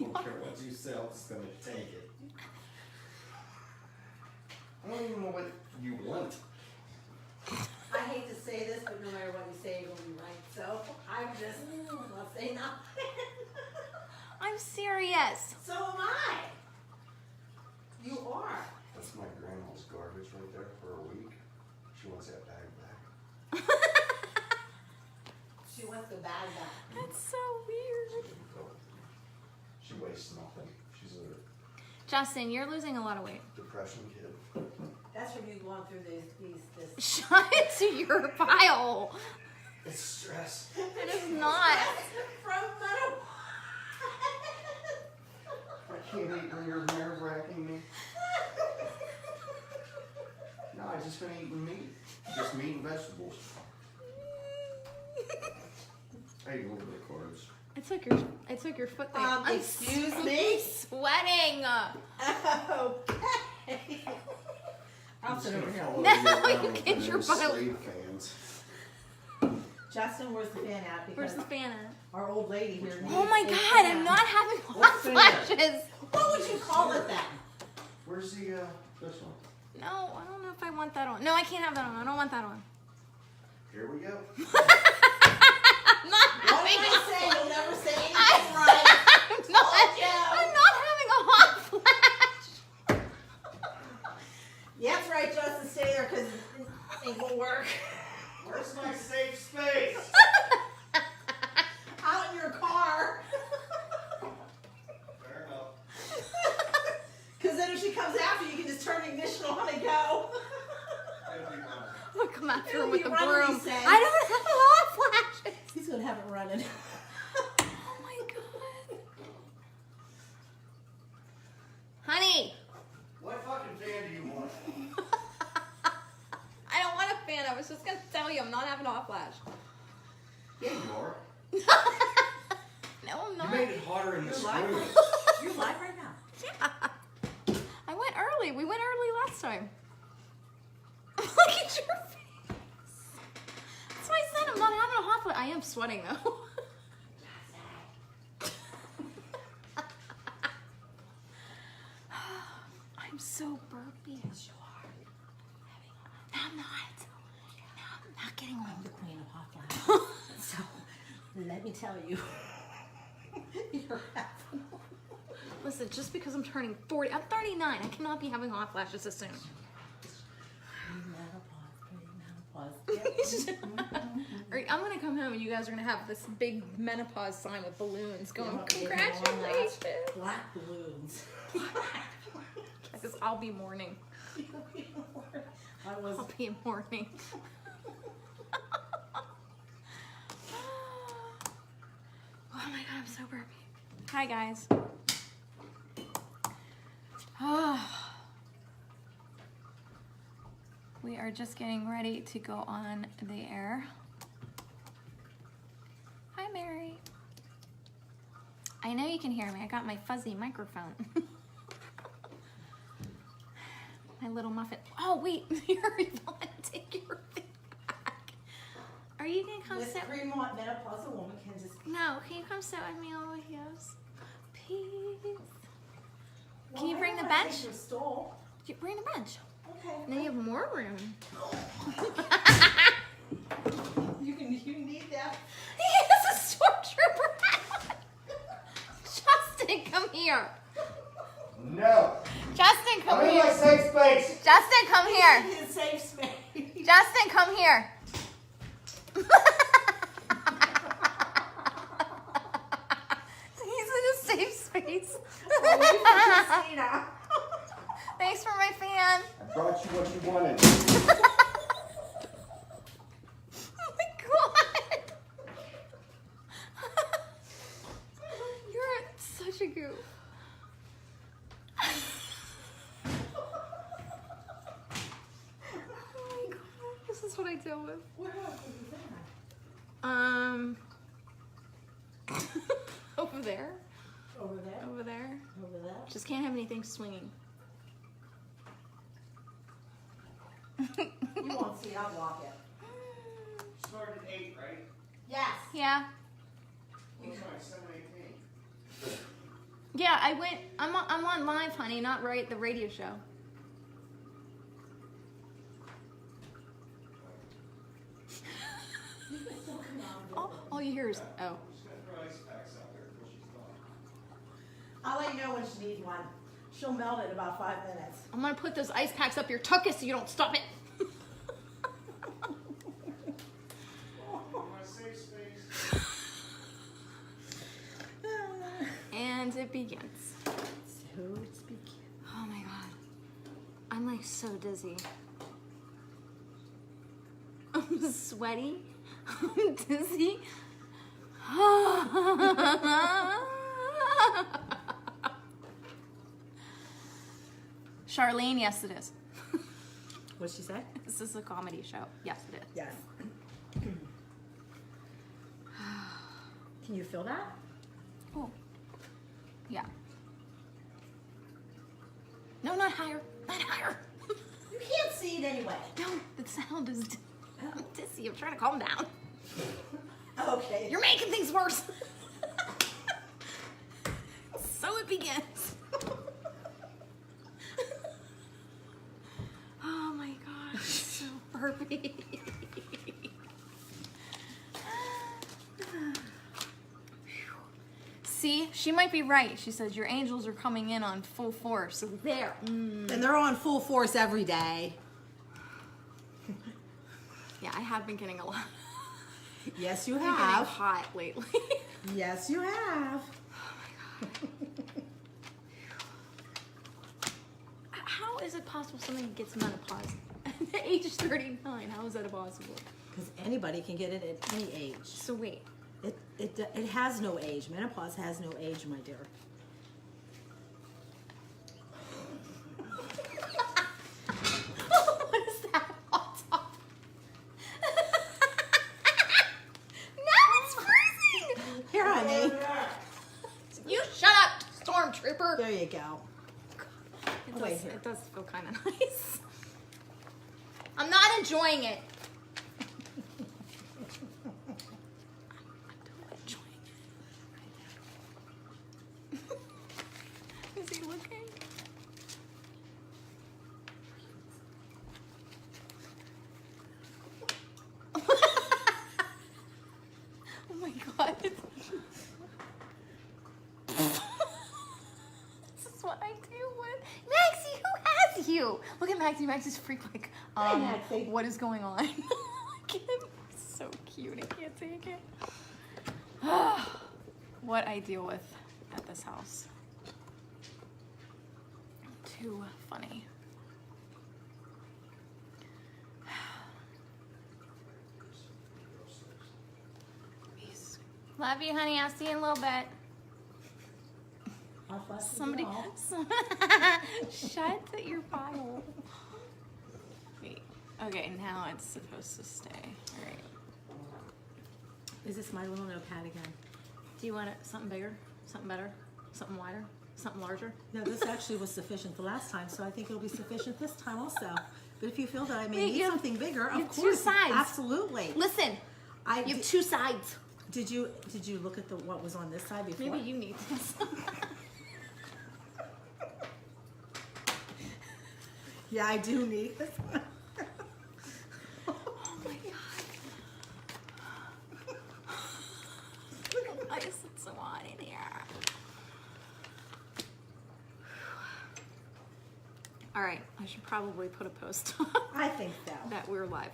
don't care what you sell, it's going to take it. I don't even know what you want. I hate to say this, but no matter what you say, you're going to be right. So I'm just not saying nothing. I'm serious. So am I. You are. That's my grandma's garbage right there for a week. She wants that bag back. She wants the bag back. That's so weird. She wastes nothing. She's a Justin, you're losing a lot of weight. depression kid. That's from you going through this. Shut it to your pile. It's stress. It is not. From I can't eat when you're nerve-wracking me. No, I just been eating meat. Just meat and vegetables. I ate a little bit of carbs. I took your foot there. Excuse me? Sweating. Okay. I'll sit over here. No, you get your butt. Fans. Justin, where's the fan at? Because Where's the fan at? our old lady here. Oh my needs a God, fan. I'm not having hot What's the fan? flashes. What would you call it then? Where's the this one? No, I don't know if I want that on. No, I can't have that on. I don't want that on. Here we go. I'm not What having did I say? You'll never say anything right. I'm not having a hot flash. Yeah, that's right, Justin. Stay there because it ain't gonna work. Where's my safe space? Out in your car. Fair enough. Because then if she comes after you, can just turn the ignition on and go. It'll be fine. I'm gonna come after It'll him with be the running, broom. he said. I don't have hot flashes. He's gonna have it running. Oh my God. Honey, What fucking fan do you want? I don't want a fan. I was just gonna tell you I'm not having a hot flash. Yeah, you are. No, I'm You not. made it hotter in this You're live. room. You're live right now. Yeah. I went early. We went early last time. Look at your face. That's why I said I'm not having a hot flash. I am sweating though. I'm so burpy. Yes, you are. No, I'm not. No, I'm not getting I'm old. the queen of hot flashes. So, let me tell you. You're having Listen, just because I'm turning 40, I'm 39. I cannot be having hot flashes this soon. menopause. I'm gonna come home and you guys are gonna have this big menopause sign with balloons going. Yeah, Congratulations! Black balloons. Because I'll be mourning. I'll be in mourning. Oh my God, I'm so burpy. Hi guys. We are just getting ready to go on the air. Hi Mary. I know you can hear me. I got my fuzzy microphone. My little muffin. Oh wait, Mary, take your thing back. Are you gonna come This sit? Fremont menopausal woman can just. No, can you come sit with me over here? Please. Can you bring the bench? Your stool. You bring the bench. Okay. And then you have more room. You need that. He has a stormtrooper hat on. Justin, come here. No. Justin, come I'm in here. my safe space. Justin, come here. His safe space. Justin, come here. He's in a safe space. Christina. Thanks for my fan. I brought you what you wanted. Oh my God. You're such a goof. Oh my God. This is what I deal with. What else is that? Over there. Over there? Over there. Over there? Just can't have anything swinging. You won't see, I'll walk it. Started at 8, right? Yes. Yeah. What's my 7:18? Yeah, I went. I'm on live, honey, not the radio show. All you hear is oh. I'll let you know when she needs one. She'll melt it in about 5 minutes. I'm gonna put those ice packs up your tuchus so you don't stop it. And it begins. So it's begin. Oh my god. I'm like so dizzy. I'm sweaty. I'm dizzy. Charlene, yes it is. What'd she say? This is a comedy show. Yes it is. Yes. Can you feel that? Oh. Yeah. No, not higher. Not higher. You can't see it anyway. No, the sound is I'm dizzy. I'm trying to calm down. Okay. You're making things worse. So it begins. Oh my gosh, so burpy. See, she might be right. She says your angels are coming in on full force. So there. And they're on full force every day. Yeah, I have been getting a lot. Yes, you I've been have. getting hot lately. Yes, you have. How is it possible somebody gets menopause at age 39? How is that possible? Because anybody can get it at any age. So wait. It has no age. Menopause has no age, my dear. What is that? Hot top? Now it's freezing! Here, honey. You shut up, stormtrooper! There you go. It does feel kind of nice. I'm not enjoying it. Is he looking? Oh my god. This is what I do with Maxie. Who has you? Look at Maxie. Maxie's freaked like, Hi, Maxie. what is going on? So cute. I can't take it. What I deal with at this house. Too funny. Peace. Love you, honey. I'll see you in a little bit. Somebody, shut your bottle. Wait. Okay, now it's supposed to stay. All right. Is this my little notepad again? Do you want it something bigger, something better, something wider, something larger? No, this actually was sufficient the last time, so I think it'll be sufficient this time also. But if you feel that I may Wait, need something bigger, you of have two course, sides. absolutely. Listen, you have two sides. Did you look at what was on this side before? Maybe you need this. Yeah, I do need this one. Oh my god. Why is it so hot in here? All right, I should probably put a post I think so. that we're live.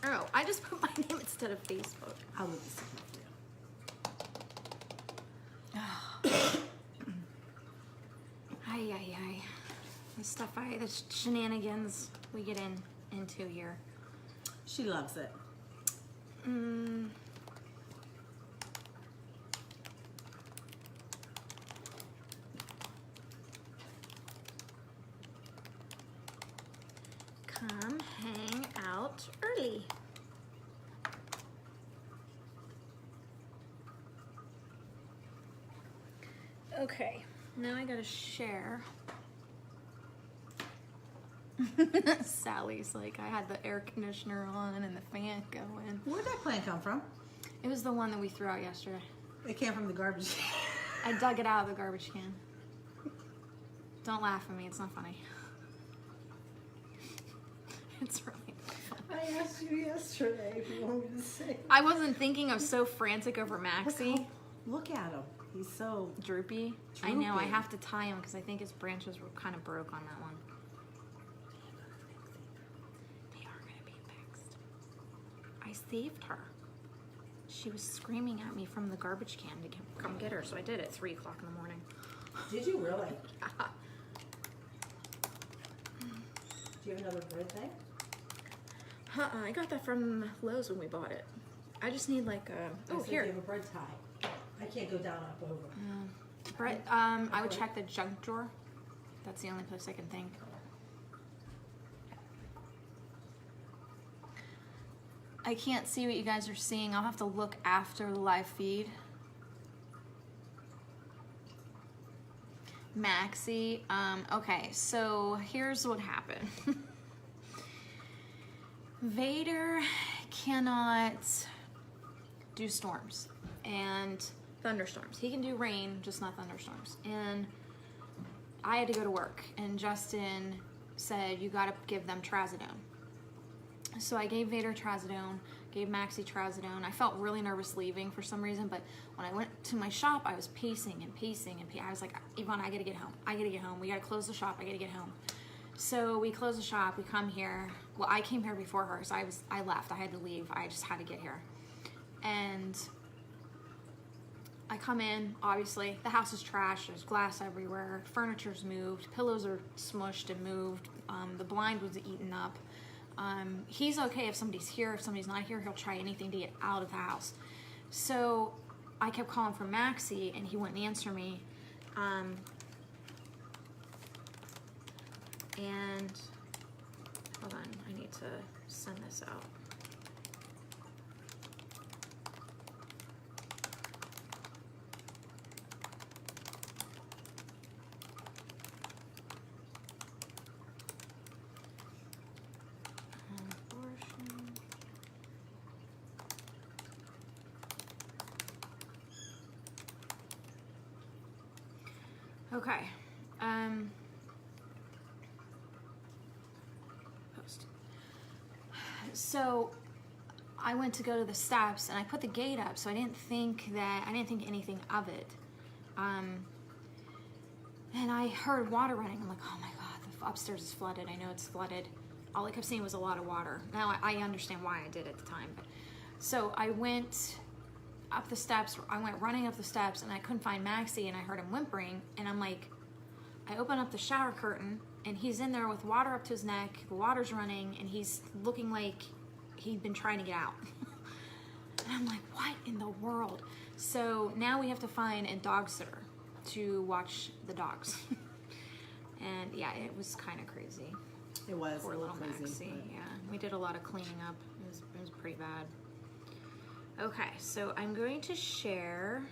Oh, I just put my name instead of Facebook. I'll leave this for Ay, ay, ay. The stuff the shenanigans we get into here. She loves it. Come hang out early. Okay, now I gotta share. Sally's like, I had the air conditioner on and the fan going. Where'd that plant come from? It was the one that we threw out yesterday. It came from the garbage. I dug it out of the garbage can. Don't laugh at me, it's not funny. It's really not funny. I asked you yesterday if you wanted to say. I wasn't thinking. I was so frantic over Maxie. Look at him. He's so Droopy. I know, I droopy. have to tie him because I think his branches were kind of broke on that one. They are going to be fixed. I saved her. She was screaming at me from the garbage can to come get her, so I did at 3 o'clock in the morning. Did you really? Yeah. Do you have another birthday? I got that from Lowe's when we bought it. I just need like a... I Oh, said here. You have a bread tie. I can't go down, up, over. Brett, I would check the junk drawer. That's the only place I can think. I can't see what you guys are seeing. I'll have to look after the live feed. Maxie, okay, so here's what happened. Vader cannot do storms and thunderstorms. He can do rain, just not thunderstorms. And I had to go to work, and Justin said, you gotta give them trazodone. So I gave Vader trazodone, gave Maxie trazodone. I felt really nervous leaving for some reason, but when I went to my shop, I was pacing and pacing and pacing. I was like, Yvonne, I gotta get home. I gotta get home. We gotta close the shop. I gotta get home. So we close the shop. We come here. Well, I came here before her, so I left. I had to leave. I just had to get here. And I come in, obviously. The house is trash. There's glass everywhere. Furniture's moved. Pillows are smushed and moved. The blind was eaten up. He's okay if somebody's here. If somebody's not here, he'll try anything to get out of the house. So I kept calling for Maxie, and he wouldn't answer me. And hold on, I need to send this out. Okay. Post. So I went to go to the steps and I put the gate up, so I didn't think anything of it. And I heard water running. I'm like, oh my God, the upstairs is flooded. I know it's flooded. All I kept seeing was a lot of water. Now I understand why I did at the time. But, so I went up the steps. I went running up the steps and I couldn't find Maxie, and I heard him whimpering, and I'm like, I open up the shower curtain and he's in there with water up to his neck. The water's running and he's looking like he'd been trying to get out. And I'm like, what in the world? So now we have to find a dog sitter to watch the dogs. And yeah, it was kind of crazy. It was. Poor little crazy, Maxie. but- Yeah, we did a lot of cleaning up. It was pretty bad. Okay, so I'm going to share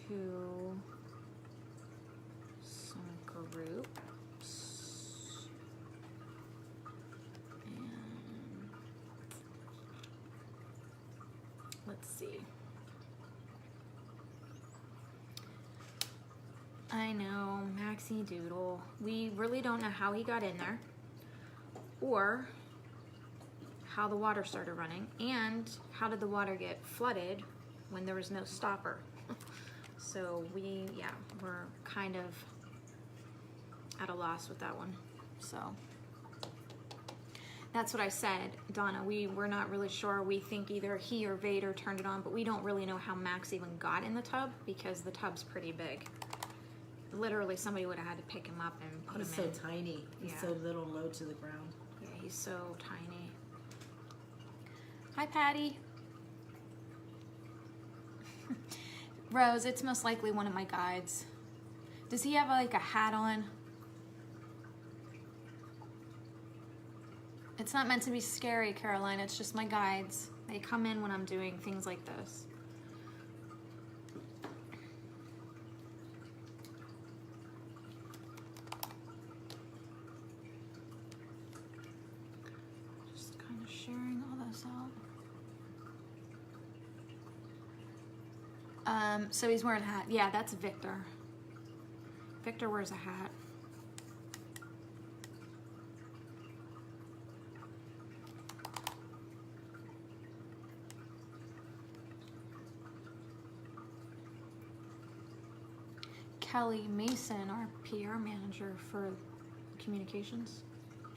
to some groups. And let's see. I know, Maxie Doodle. We really don't know how he got in there or how the water started running, and how did the water get flooded when there was no stopper. So we're kind of at a loss with that one. So that's what I said, Donna. We're not really sure. We think either he or Vader turned it on, but we don't really know how Max even got in the tub because the tub's pretty big. Literally, somebody would have had to pick him up and put He's him so in. tiny. He's Yeah. so little, low to the ground. Yeah, he's so tiny. Hi, Patty. Rose, it's most likely one of my guides. Does he have like a hat on? It's not meant to be scary, Caroline. It's just my guides. They come in when I'm doing things like this. Just kind of sharing all this out. So he's wearing a hat. Yeah, that's Victor. Victor wears a hat. Kelly Mason, our PR manager for communications,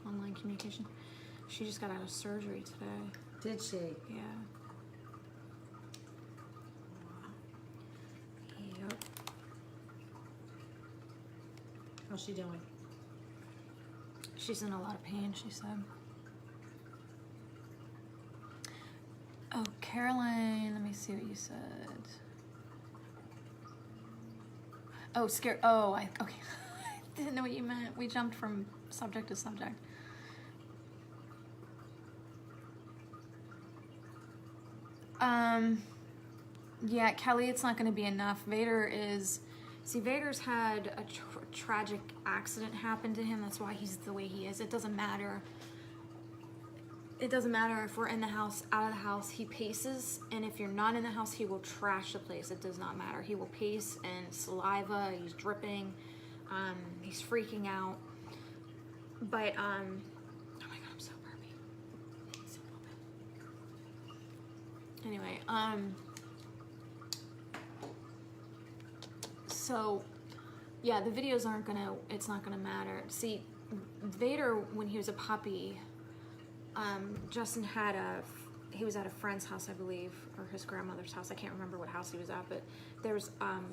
online communication, she just got out of surgery today. Did she? Yeah. Yep. How's she doing? She's in a lot of pain, she said. Oh, Caroline, let me see what you said. Oh, scared. Oh, okay. I didn't know what you meant. We jumped from subject to subject. Yeah, Kelly, it's not going to be enough. Vader's had a tragic accident happen to him. That's why he's the way he is. It doesn't matter. It doesn't matter if we're in the house, out of the house, he paces. And if you're not in the house, he will trash the place. It does not matter. He will pace and saliva. He's dripping. He's freaking out. But, oh my God, I'm so burpy. Anyway, so, yeah, the videos aren't gonna, it's not gonna matter. See, Vader, when he was a puppy, Justin he was at a friend's house, I believe, or his grandmother's house. I can't remember what house he was at, but there was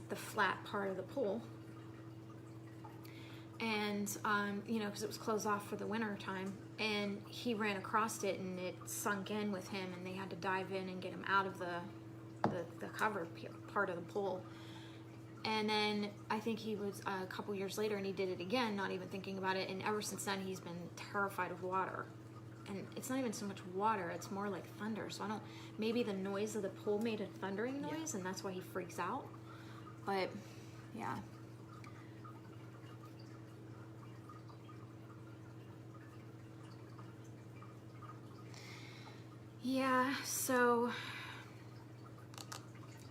the flat part of the pool. And, you know, because it was closed off for the winter time, and he ran across it and it sunk in with him, and they had to dive in and get him out of the covered part of the pool. And then I think he was a couple years later and he did it again, not even thinking about it. And ever since then, he's been terrified of water. And it's not even so much water, it's more like thunder. So maybe the noise of the pool made a thundering noise, and that's why he freaks out. But, yeah. Yeah, so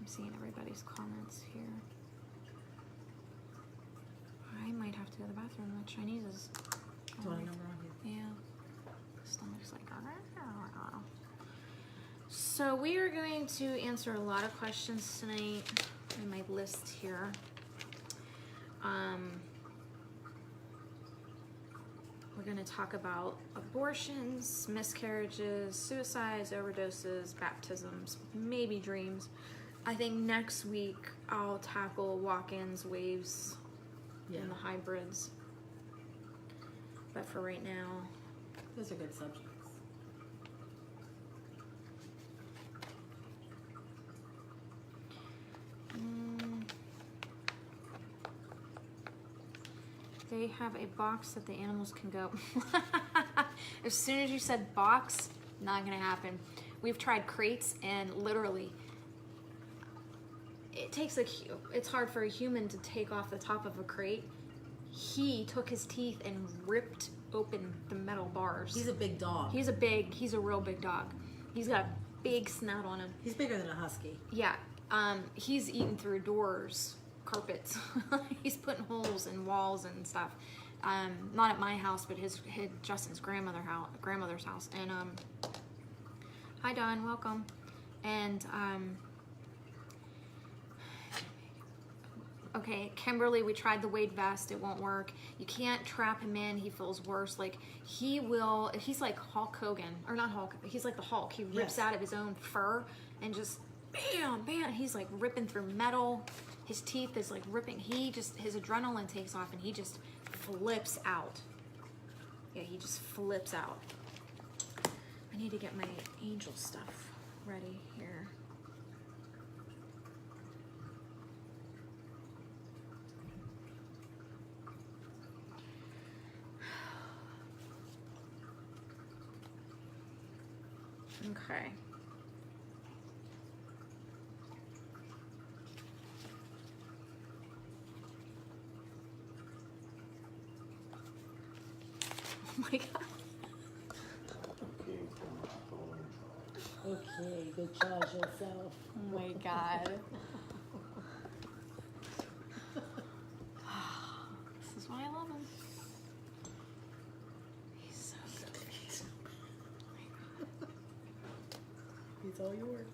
I'm seeing everybody's comments here. I might have to go to the bathroom. The Chinese is... Do you want a number on here? Yeah. Stomach's like... So we are going to answer a lot of questions tonight in my list here. We're going to talk about abortions, miscarriages, suicides, overdoses, baptisms, maybe dreams. I think next week I'll tackle walk-ins, waves, and the hybrids. But for right now... Those are good subjects. They have a box that the animals can go. As soon as you said box, not gonna happen. We've tried crates, and literally, it's hard for a human to take off the top of a crate. He took his teeth and ripped open the metal bars. He's a big dog. He's a real big dog. He's got a big snout on him. He's bigger than a husky. Yeah, he's eaten through doors, carpets. He's putting holes in walls and stuff. Not at my house, but Justin's grandmother's house. And hi Don, welcome. And okay, Kimberly, we tried the weight vest, it won't work. You can't trap him in, he feels worse. Like he's like Hulk Hogan, or not Hulk, he's like the Hulk. He rips out of his own fur and just bam, bam, he's like ripping through metal. His teeth is like ripping. His adrenaline takes off and he just flips out. Yeah, he just flips out. I need to get my angel stuff ready here. Okay. Oh my God. Okay, go charge yourself. Oh my God. why I love him. He's so good. He's all yours.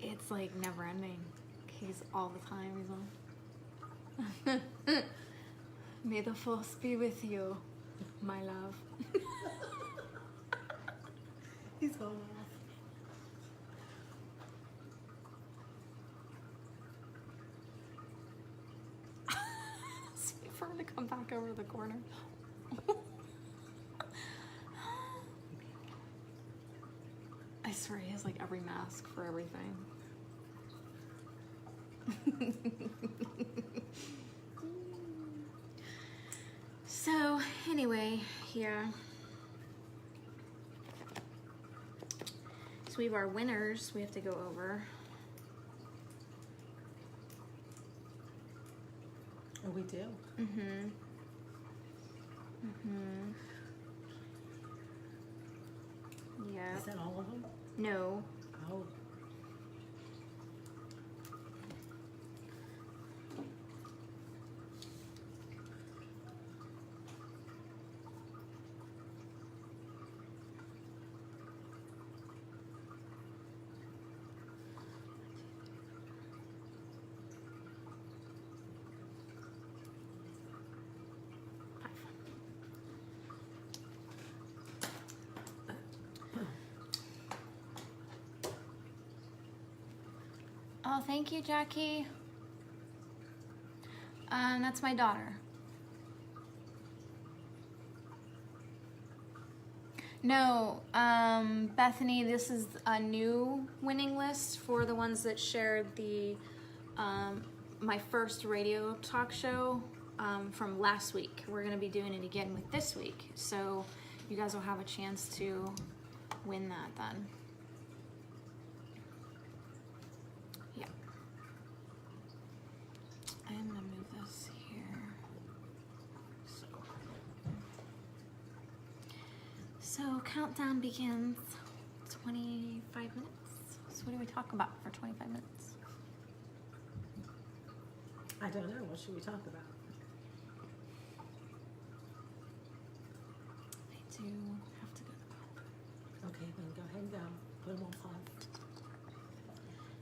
It's like never ending. He's all the time. He's on. May the force be with you, my love. He's all off. Wait for him to come back over the corner. I swear he has like every mask for everything. So anyway, yeah. So we have our winners we have to go over. Oh, we do? Mm-hmm. Mm-hmm. Yeah. Is that all of them? No. Oh. Oh, thank you, Jackie. That's my daughter. No, Bethany, this is a new winning list for the ones that shared the my first radio talk show from last week. We're gonna be doing it again with this week, so you guys will have a chance to win that then. Yeah. I'm gonna move this here. So countdown begins. 25 minutes. So what do we talk about for 25 minutes? I don't know. What should we talk about? I do have to go. Okay, then go ahead and go. Put them on pause.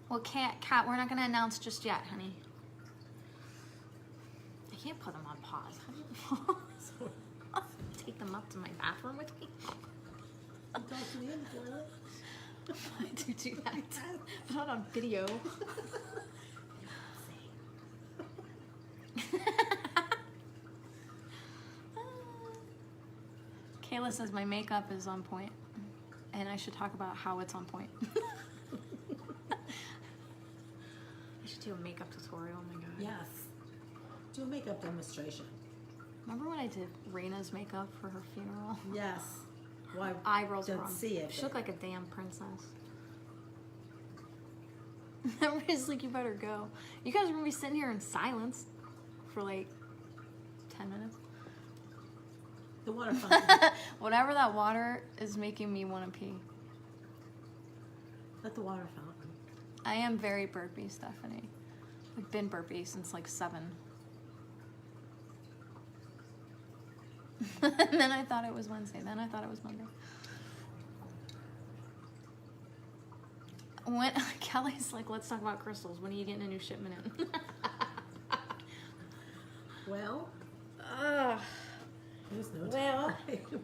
Well, Kat, we're not gonna announce just yet, honey. I can't put them on pause. How do you take them up to my bathroom with me? Talk to me in the toilet. I do that, but not on video. Kayla says my makeup is on point, and I should talk about how it's on point. I should do a makeup tutorial. Oh my god. Yes. Do a makeup demonstration. Remember when I did Raina's makeup for her funeral? Yes. Why? Eyebrows were Don't on. see it. She looked like a damn princess. Everybody's like, you better go. You guys are gonna be sitting here in silence for like 10 minutes. The water fountain. Whatever that water is making me want to pee. Let the water fountain. I am very burpy, Stephanie. I've been burpy since like 7. And then I thought it was Wednesday. Then I thought it was Monday. When Kelly's like, let's talk about crystals. When are you getting a new shipment in? Well, there's no Well. time.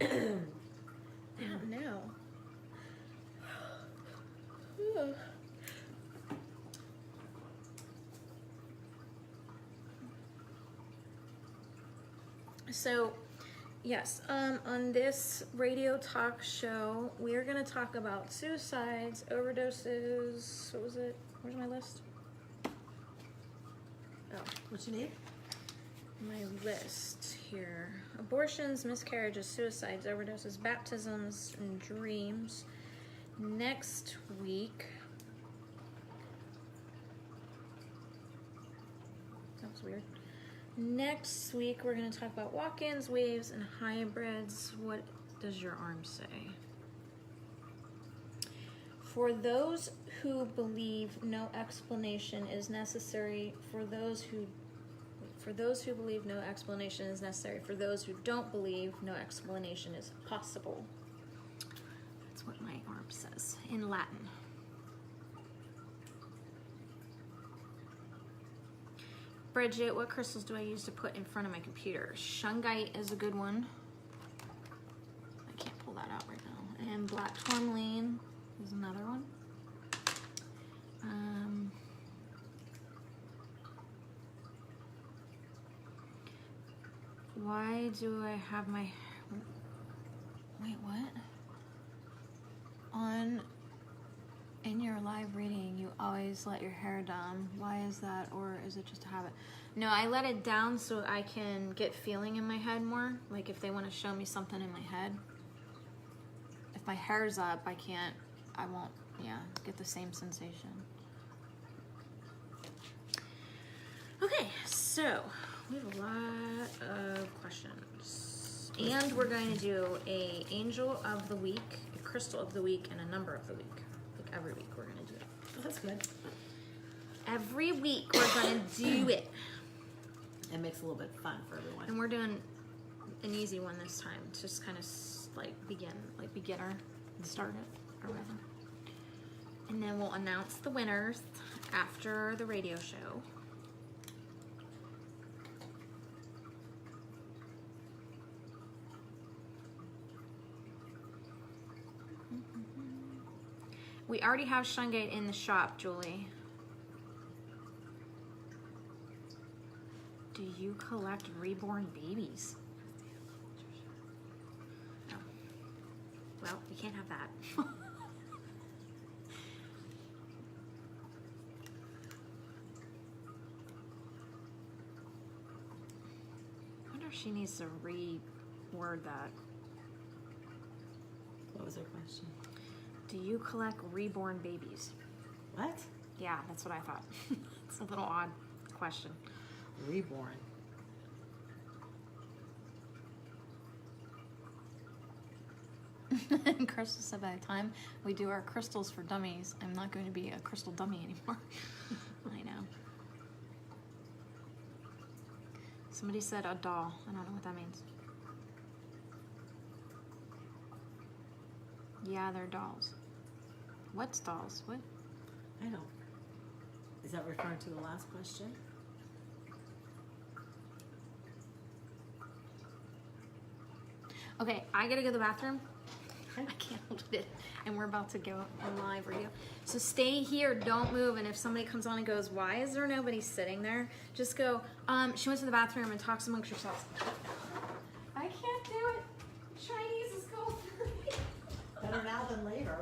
I don't know. So, yes, on this radio talk show, we are going to talk about suicides, overdoses. What was it? Where's my list? Oh, What you need? my list here. Abortions, miscarriages, suicides, overdoses, baptisms, and dreams. Next week. That was weird. Next week, we're going to talk about walk-ins, waves, and hybrids. What does your arm say? For those who believe no explanation is necessary, for those who... Wait, For those who believe, no explanation is necessary. For those who don't believe, no explanation is possible. That's what my arm says in Latin. Bridget, what crystals do I use to put in front of my computer? Shungite is a good one. I can't pull that out right now. And black tourmaline is another one. Why do I have my... Wait, what? In your live reading, you always let your hair down. Why is that, or is it just a habit? No, I let it down so I can get feeling in my head more. Like if they want to show me something in my head. If my hair's up, I won't, get the same sensation. Okay, so we have a lot of questions. And we're going to do a angel of the week, a crystal of the week, and a number of the week. Like every week we're going to do it. Oh, that's good. Every week we're going to do it. It makes it a little bit fun for everyone. And we're doing an easy one this time. It's just kind of like beginner, start it or whatever. And then we'll announce the winners after the radio show. We already have shungite in the shop, Julie. Do you collect reborn babies? Oh. Well, we can't have that. I wonder if she needs to reword that. What was her question? Do you collect reborn babies? What? Yeah, that's what I thought. It's a little odd question. Reborn. Crystal said by the time we do our crystals for dummies, I'm not going to be a crystal dummy anymore. I know. Somebody said a doll. I don't know what that means. Yeah, they're dolls. What's dolls? What? I don't. Is that referring to the last question? Okay, I gotta go to the bathroom. I can't hold it. And we're about to go on live radio. So stay here, don't move. And if somebody comes on and goes, why is there nobody sitting there? Just go, she went to the bathroom and talks amongst yourselves. I can't do it. Chinese is cold for me. Better now than later.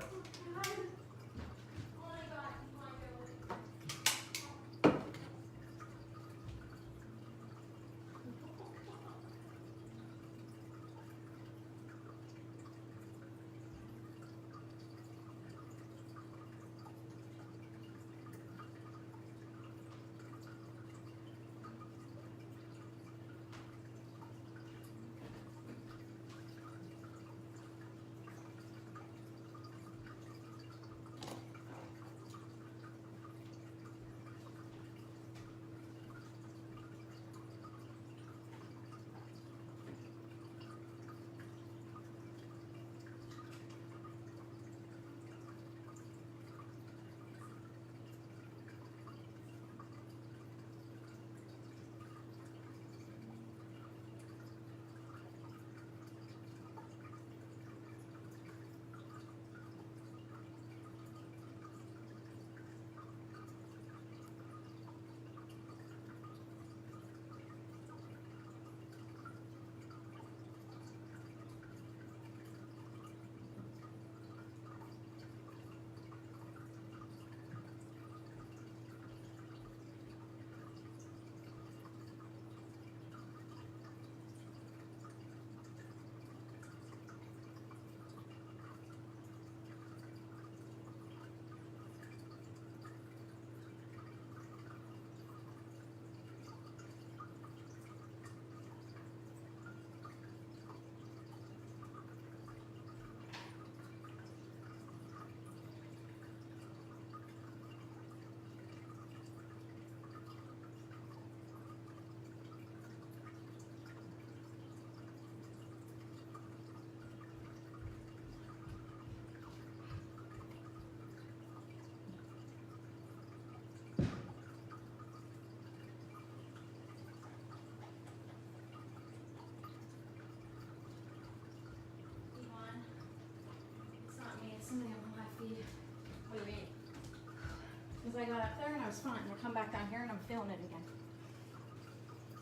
because I got up there and I was fine. I come back down here and I'm feeling it again.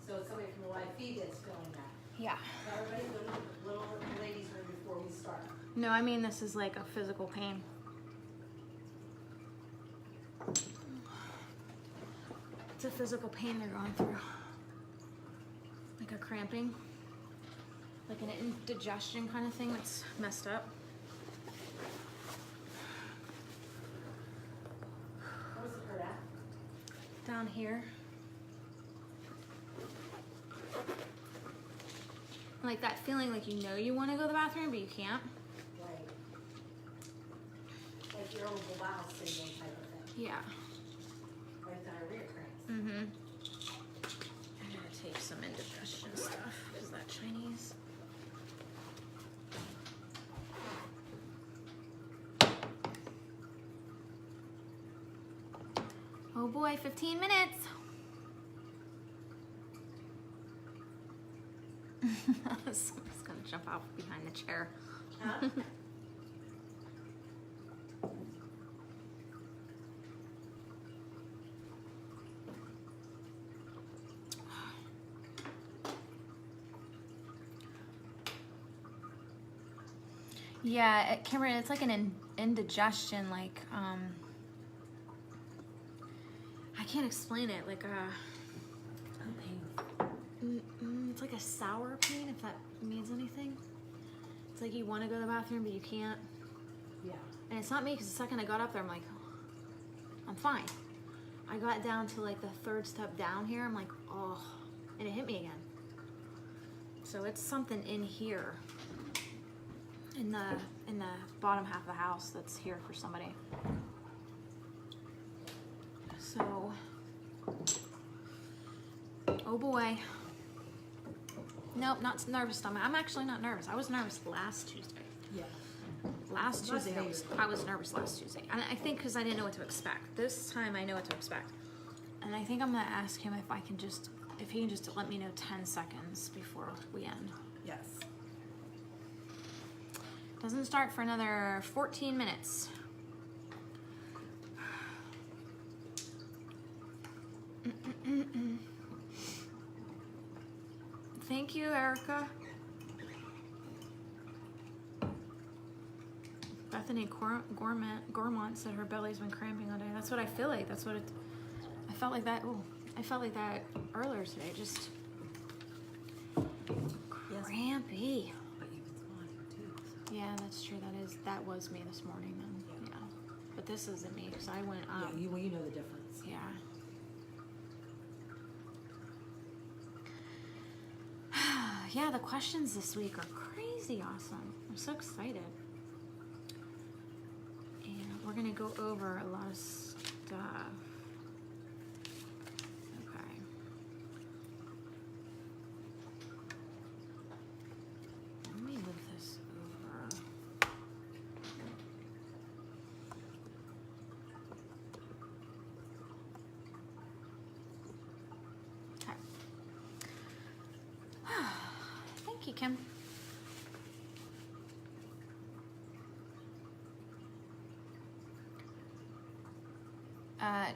So it's somebody from the live feed that's feeling that. Yeah. So everybody go to the little ladies' room before we start. No, I mean this is like a physical pain. It's a physical pain they're going through. Like a cramping. Like an indigestion kind of thing that's messed up. What was it hurt at? Down here. Like that feeling like you know you want to go to the bathroom, but you can't. Right. Like irritable bowel syndrome type of thing. Yeah. Like diarrhea cramps. Mm-hmm. I'm gonna take some indigestion stuff. Is that Chinese? Oh boy, 15 minutes. Someone's gonna jump out behind the chair. Huh? Yeah, Cameron, it's like an indigestion, like, I can't explain it, like it's like a sour pain, if that means anything. It's like you want to go to the bathroom, but you can't. Yeah. And it's not me, because the second I got up there, I'm like, I'm fine. I got down to like the third step down here, I'm like, oh, and it hit me again. So it's something in here. In the bottom half of the house that's here for somebody. So, oh boy. Nope, not nervous stomach. I'm actually not nervous. I was nervous last Tuesday. Yeah. Last Last Tuesday day I was nervous last Tuesday. And I think because I didn't know what to expect. This time I know what to expect. And I think I'm gonna ask him if he can just let me know 10 seconds before we end. Yes. Doesn't start for another 14 minutes. Thank you, Erica. Bethany Gormont said her belly's been cramping all day. That's what I feel like. That's what it. I felt like that. Oh, I felt like that earlier today. Just crampy. But you've been smiling too. So. Yeah, that's true. That was me this morning. Then. Yeah. But this isn't me because I went up. Yeah, you know the difference. Yeah. Yeah, the questions this week are crazy awesome. I'm so excited. And we're gonna go over a lot of stuff. Okay. Let me move this over. Okay. Thank you, Kim.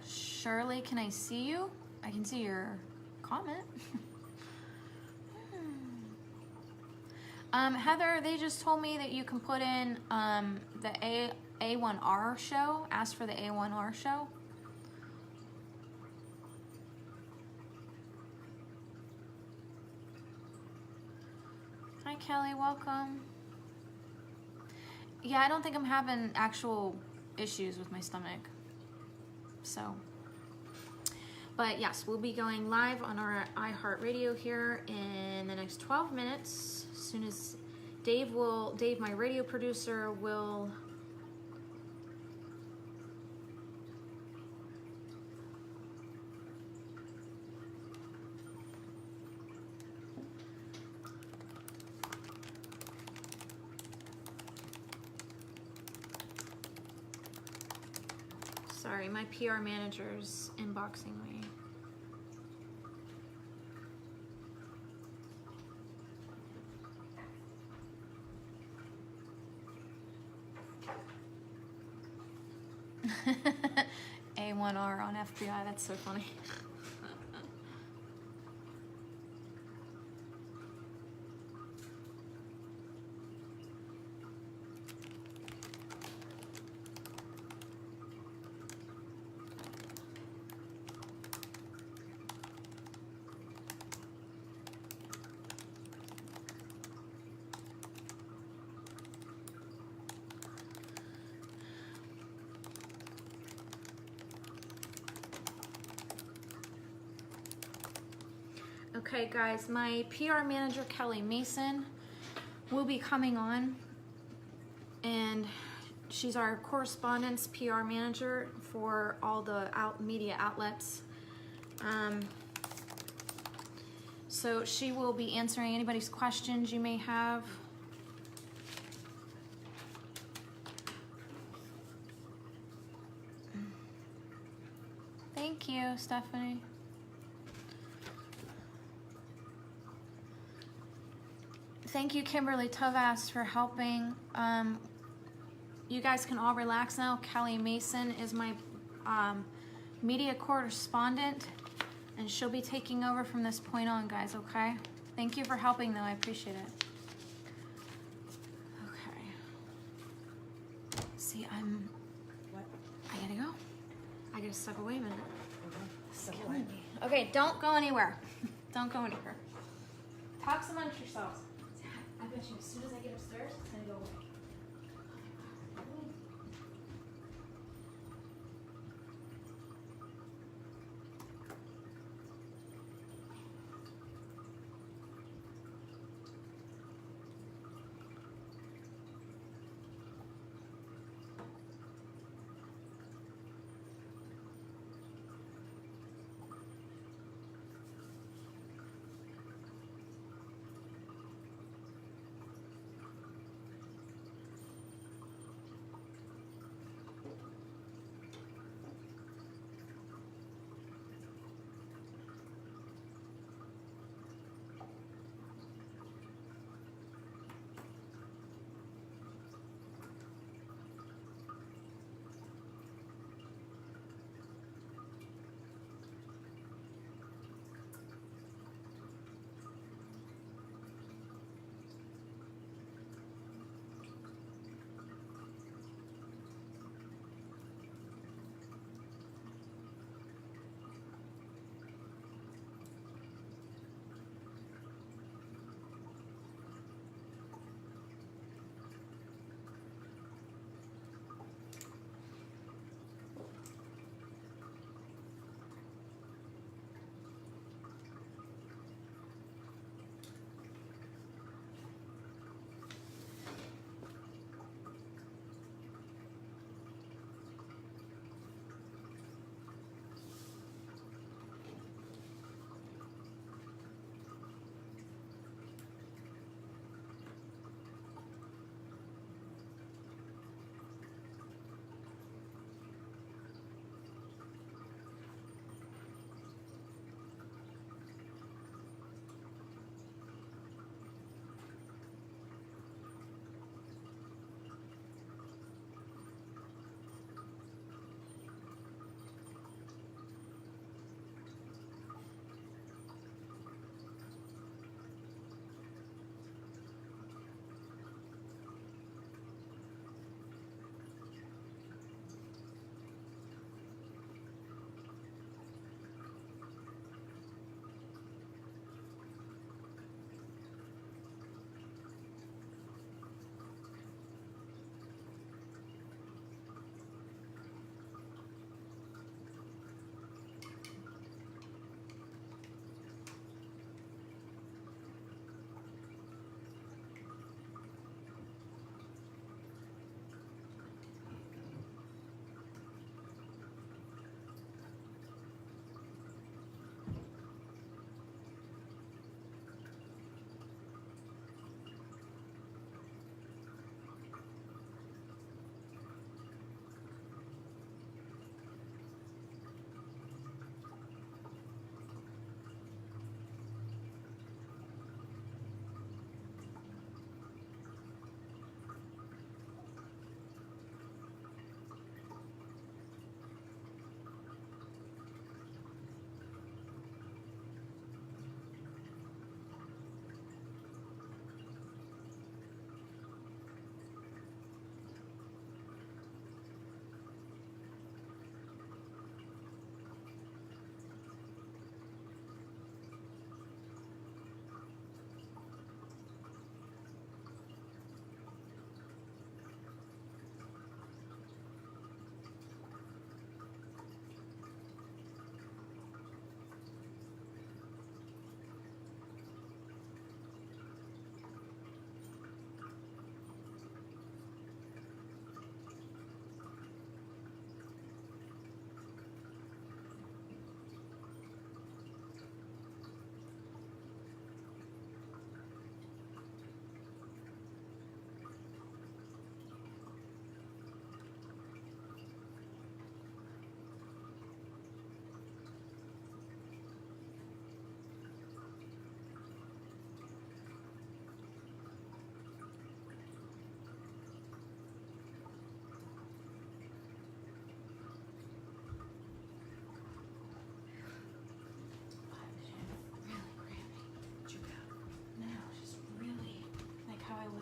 Shirley, can I see you? I can see your comment. Heather, they just told me that you can put in the A1R show. Ask for the A1R show. Hi, Kelly. Welcome. Yeah, I don't think I'm having actual issues with my stomach. So, but yes, we'll be going live on our iHeart Radio here in the next 12 minutes. As soon as Dave, my radio producer, will sorry, my PR manager's inboxing me. A1 A1R on FBI. That's so funny. Okay, guys, my PR manager, Kelly Mason, will be coming on, and she's our correspondence PR manager for all the media outlets. So she will be answering anybody's questions you may have. Thank you, Stephanie. Thank you, Kimberly Tovas, for helping. You guys can all relax now. Kelly Mason is my media correspondent, and she'll be taking over from this point on, guys, okay? Thank you for helping, though. I appreciate it. Okay. See, What? I gotta go. I gotta step away a minute. It's Okay. killing me. Okay, don't go anywhere. Don't go anywhere. Talk amongst yourselves. I bet you as soon as I get upstairs, it's gonna go away.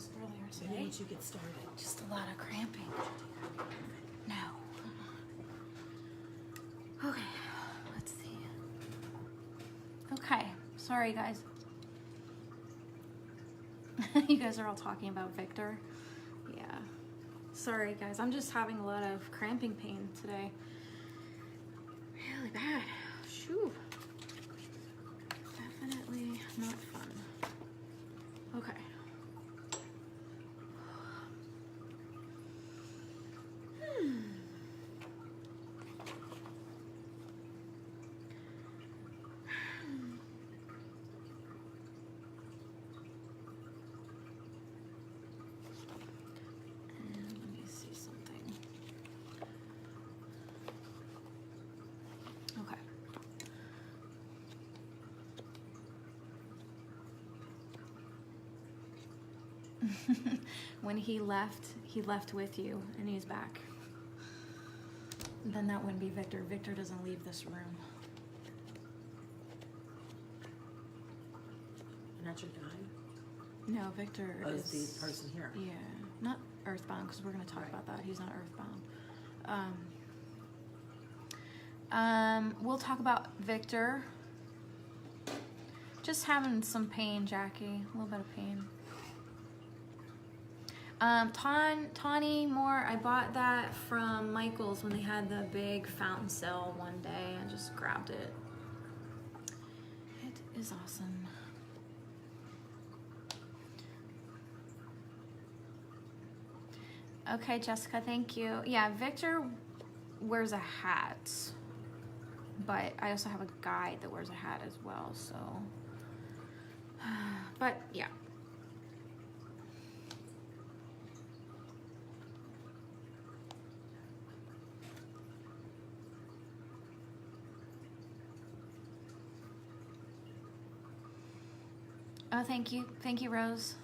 this earlier So today. once you get started. Just a lot of cramping. No. Okay, let's see. Okay, sorry guys. You guys are all talking about Victor. Yeah. Sorry guys, I'm just having a lot of cramping pain today. Really bad. Shoo. Definitely not fun. Okay. And let me see something. Okay. When he left with you, and he's back. Then that wouldn't be Victor. Victor doesn't leave this room. And that's your guide? No, Victor Oh, is is the person here. Yeah, not earthbound, because we're going to talk about that. He's not earthbound. We'll talk about Victor. Just having some pain, Jackie. A little bit of pain. Tawny Moore, I bought that from Michael's when they had the big fountain sale one day. I just grabbed it. It is awesome. Okay, Jessica, thank you. Yeah, Victor wears a hat, but I also have a guide that wears a hat as well, so. But, yeah. Oh, thank you. Thank you, Rose.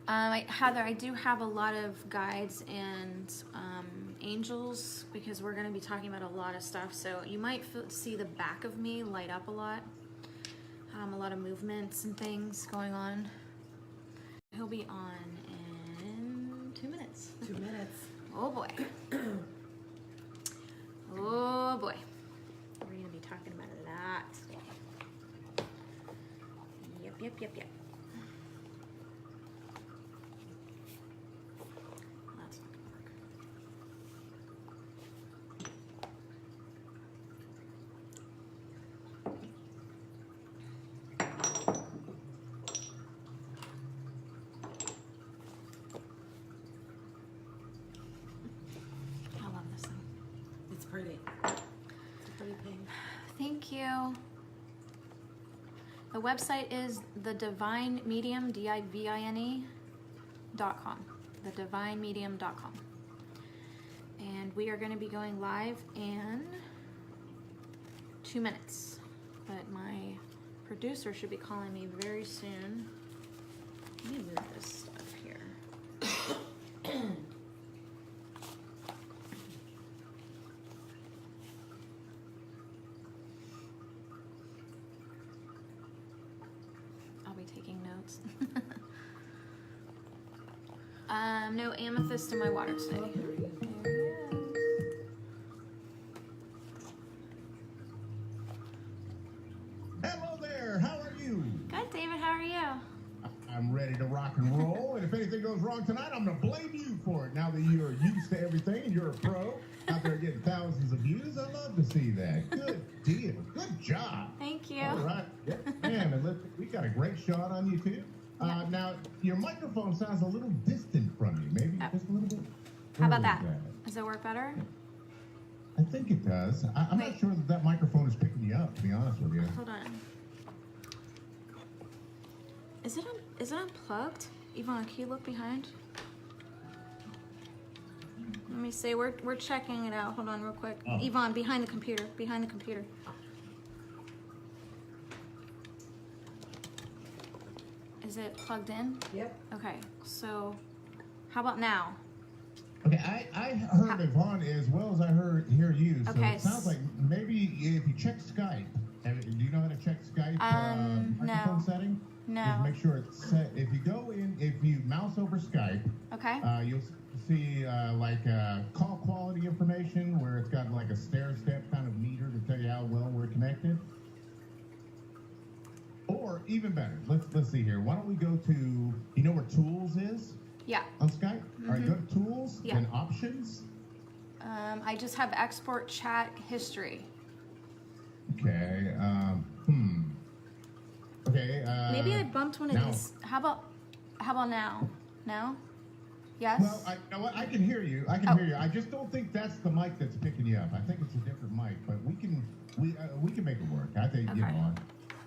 Heather, I do have a lot of guides and angels because we're going to be talking about a lot of stuff. So you might see the back of me light up a lot. A lot of movements and things going on. He'll be on in 2 minutes. 2 minutes. Oh boy. Oh boy. We're going to be talking about a lot today. Yep. That's not gonna work. I love this thing. It's pretty. It's a pretty pink. Thank you. The website is thedivinemedium, DIVINE.com. Thedivinemedium.com. And we are going to be going live in 2 minutes. But my producer should be calling me very soon. Let me move this stuff here. I'll be taking notes. No amethyst in my water today. Oh, there you go. There he is. Hello there, how are you? Good, David. How are you? I'm ready to rock and roll, and if anything goes wrong tonight, I'm gonna blame you for it. Now that you're used to everything and you're a pro out there getting thousands of views, I love to see that. Good deal. Good job. Thank you. All right. Yep, ma'am, and look, we got a great shot on you too. Now, your microphone sounds a little distant from you. Maybe just a little bit. How about Where that? is that? Does it work better? I think it does. I'm not Wait. sure that microphone is picking you up, to be honest with you. Hold on. Is it unplugged? Yvonne, can you look behind? Let me see. We're checking it out. Hold on, real quick. Oh. Yvonne, behind the computer. Behind the computer. Is it plugged in? Yep. Okay. So, how about now? Okay, I heard Yvonne as well as I hear you, so Okay, it sounds like maybe if you check Skype, and Do you know how to check Skype microphone No. setting? No. Just make sure it's set. If you go in, if you mouse over Skype, Okay. you'll see call quality information where it's got like a stair-step kind of meter to tell you how well we're connected. Or even better, let's see here. Why don't we go to, you know where Tools is Yeah. on Skype? All right, go to Tools, Yeah. then Options. I just have export chat history. Okay. Okay. Maybe I bumped one of now. these. How about now? No? Yes? Well, you know what? I can hear you. I can hear you. I just don't think that's the mic that's picking you up. I think it's a different mic, but we can make it work. I think Okay.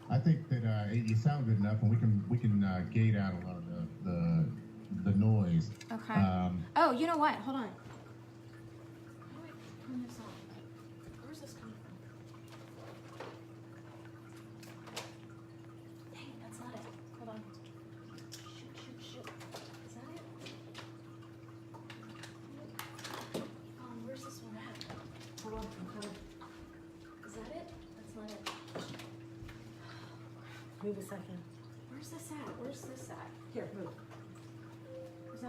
I think that you sound good enough, and we can gate out a lot of the noise. Okay. Oh, you know what? Hold on. How do I turn this on? Where's this coming from? Dang, that's not it. Hold on. Shoot. Is that it? Where's this one at? Hold on, I'm coming. Is that it? That's not it. Move a second. Where's this at? Where's this at? Here, move. Is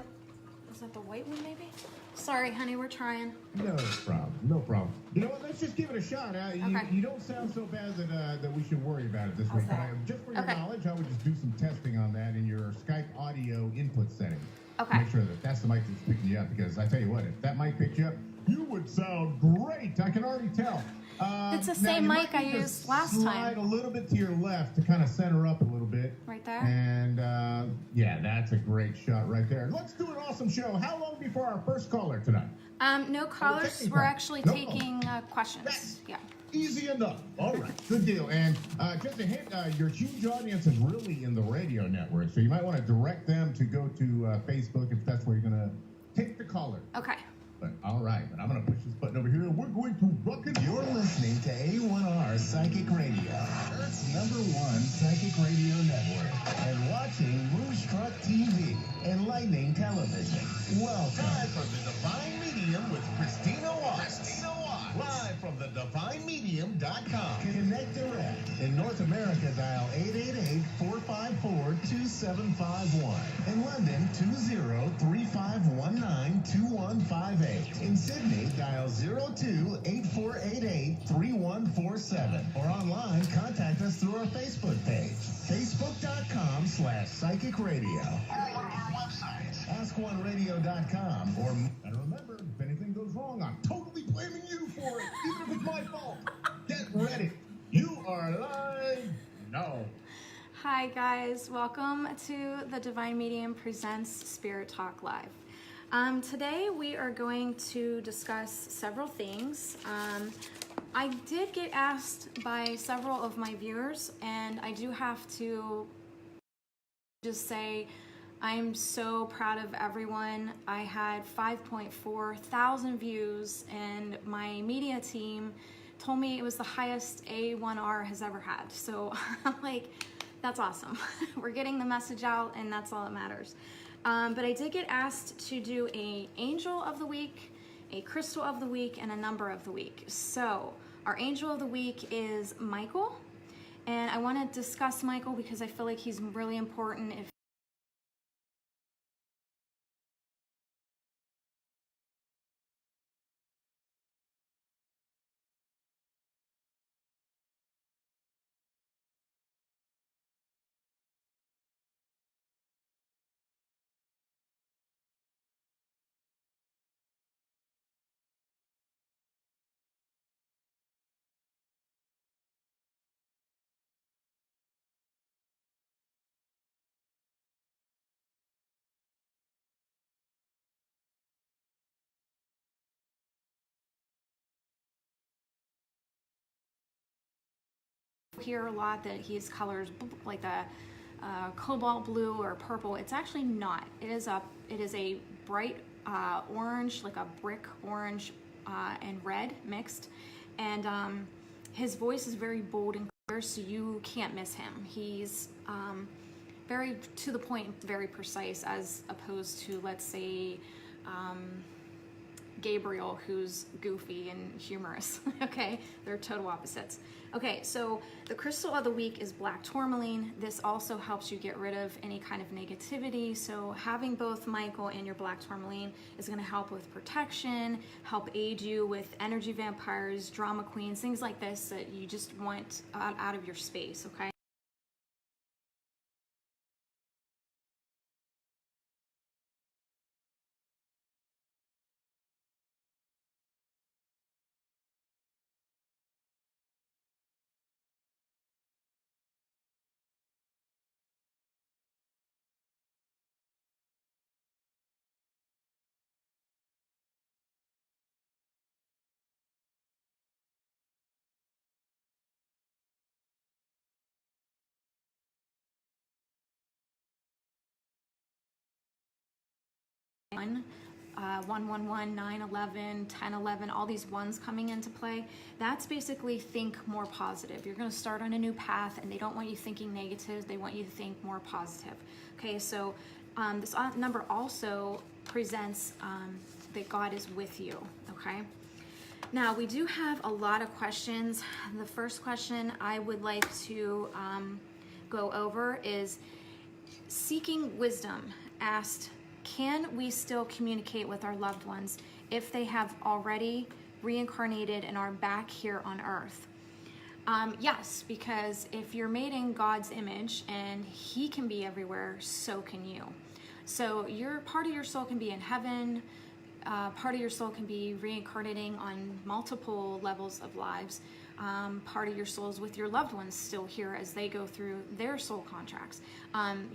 that the white one maybe? Sorry, honey, we're trying. No problem. No problem. You know what? Let's just give it a shot. Okay. You don't sound so bad that we should worry about it this week. Okay. Just for your Okay. knowledge, I would just do some testing on that in your Skype audio input settings. Okay. Make sure that that's the mic that's picking you up, because I tell you what, if that mic picked you up, you would sound great. I can already tell. It's the now same you mic might I need to used last slide time. a little bit to your left to kind of center up a little bit. Right there? And yeah, that's a great shot right there. Let's do an awesome show. How long before our first caller tonight? No callers. taking We're calls. actually No taking questions. Yeah. Easy enough. All right, good deal. And just a hint, your huge audience is really in the radio network, so you might want to direct them to go to Facebook if that's where you're going to take the caller. Okay. But all right, but I'm going to push this button over here, and we're going to rock it. You're listening to A1R Psychic Radio, Earth's #1 psychic radio network, and watching Moonstruck TV and Lightning Television. Welcome. Live from the Divine Medium with Christina Watts. Live from the DivineMedium.com. Connect direct. In North America, dial 888-454-2751. In London, 20-3519-2158. In Sydney, dial 02-8488-3147. Or online, contact us through our Facebook page, facebook.com/psychic radio. Or one of our websites, askoneradio.com. Or, And remember, if anything goes wrong, I'm totally blaming you for it, even if it's my fault. Get ready. You are live now. Hi, guys. Welcome to the Divine Medium Presents Spirit Talk Live. Today we are going to discuss several things. I did get asked by several of my viewers, and I do have to just say I'm so proud of everyone. I had 5.4 thousand views, and my media team told me it was the highest A1R has ever had. So I'm like, that's awesome. We're getting the message out, and that's all that matters. But I did get asked to do a angel of the week, a crystal of the week, and a number of the week. So our angel of the week is Michael, and I want to discuss Michael because I feel like he's really important. If hear a lot that he has colors like the cobalt blue or purple. It's actually not. It is a bright orange, like a brick orange and red mixed, and his voice is very bold and clear, so you can't miss him. He's very to the point, very precise, as opposed to, let's say, Gabriel, who's goofy and humorous. Okay, they're total opposites. Okay, so the crystal of the week is black tourmaline. This also helps you get rid of any kind of negativity. So having both Michael and your black tourmaline is going to help with protection, help aid you with energy vampires, drama queens, things like this that you just want out of your space, okay? One, 111, 911, 1011, all these ones coming into play. That's basically think more positive. You're going to start on a new path, and they don't want you thinking negative. They want you to think more positive. Okay, so this number also presents that God is with you. Okay. Now we do have a lot of questions. The first question I would like to go over is Seeking Wisdom asked, can we still communicate with our loved ones if they have already reincarnated and are back here on earth? Yes, because if you're made in God's image and He can be everywhere, so can you. So part of your soul can be in heaven, part of your soul can be reincarnating on multiple levels of lives. Part of your soul is with your loved ones still here as they go through their soul contracts.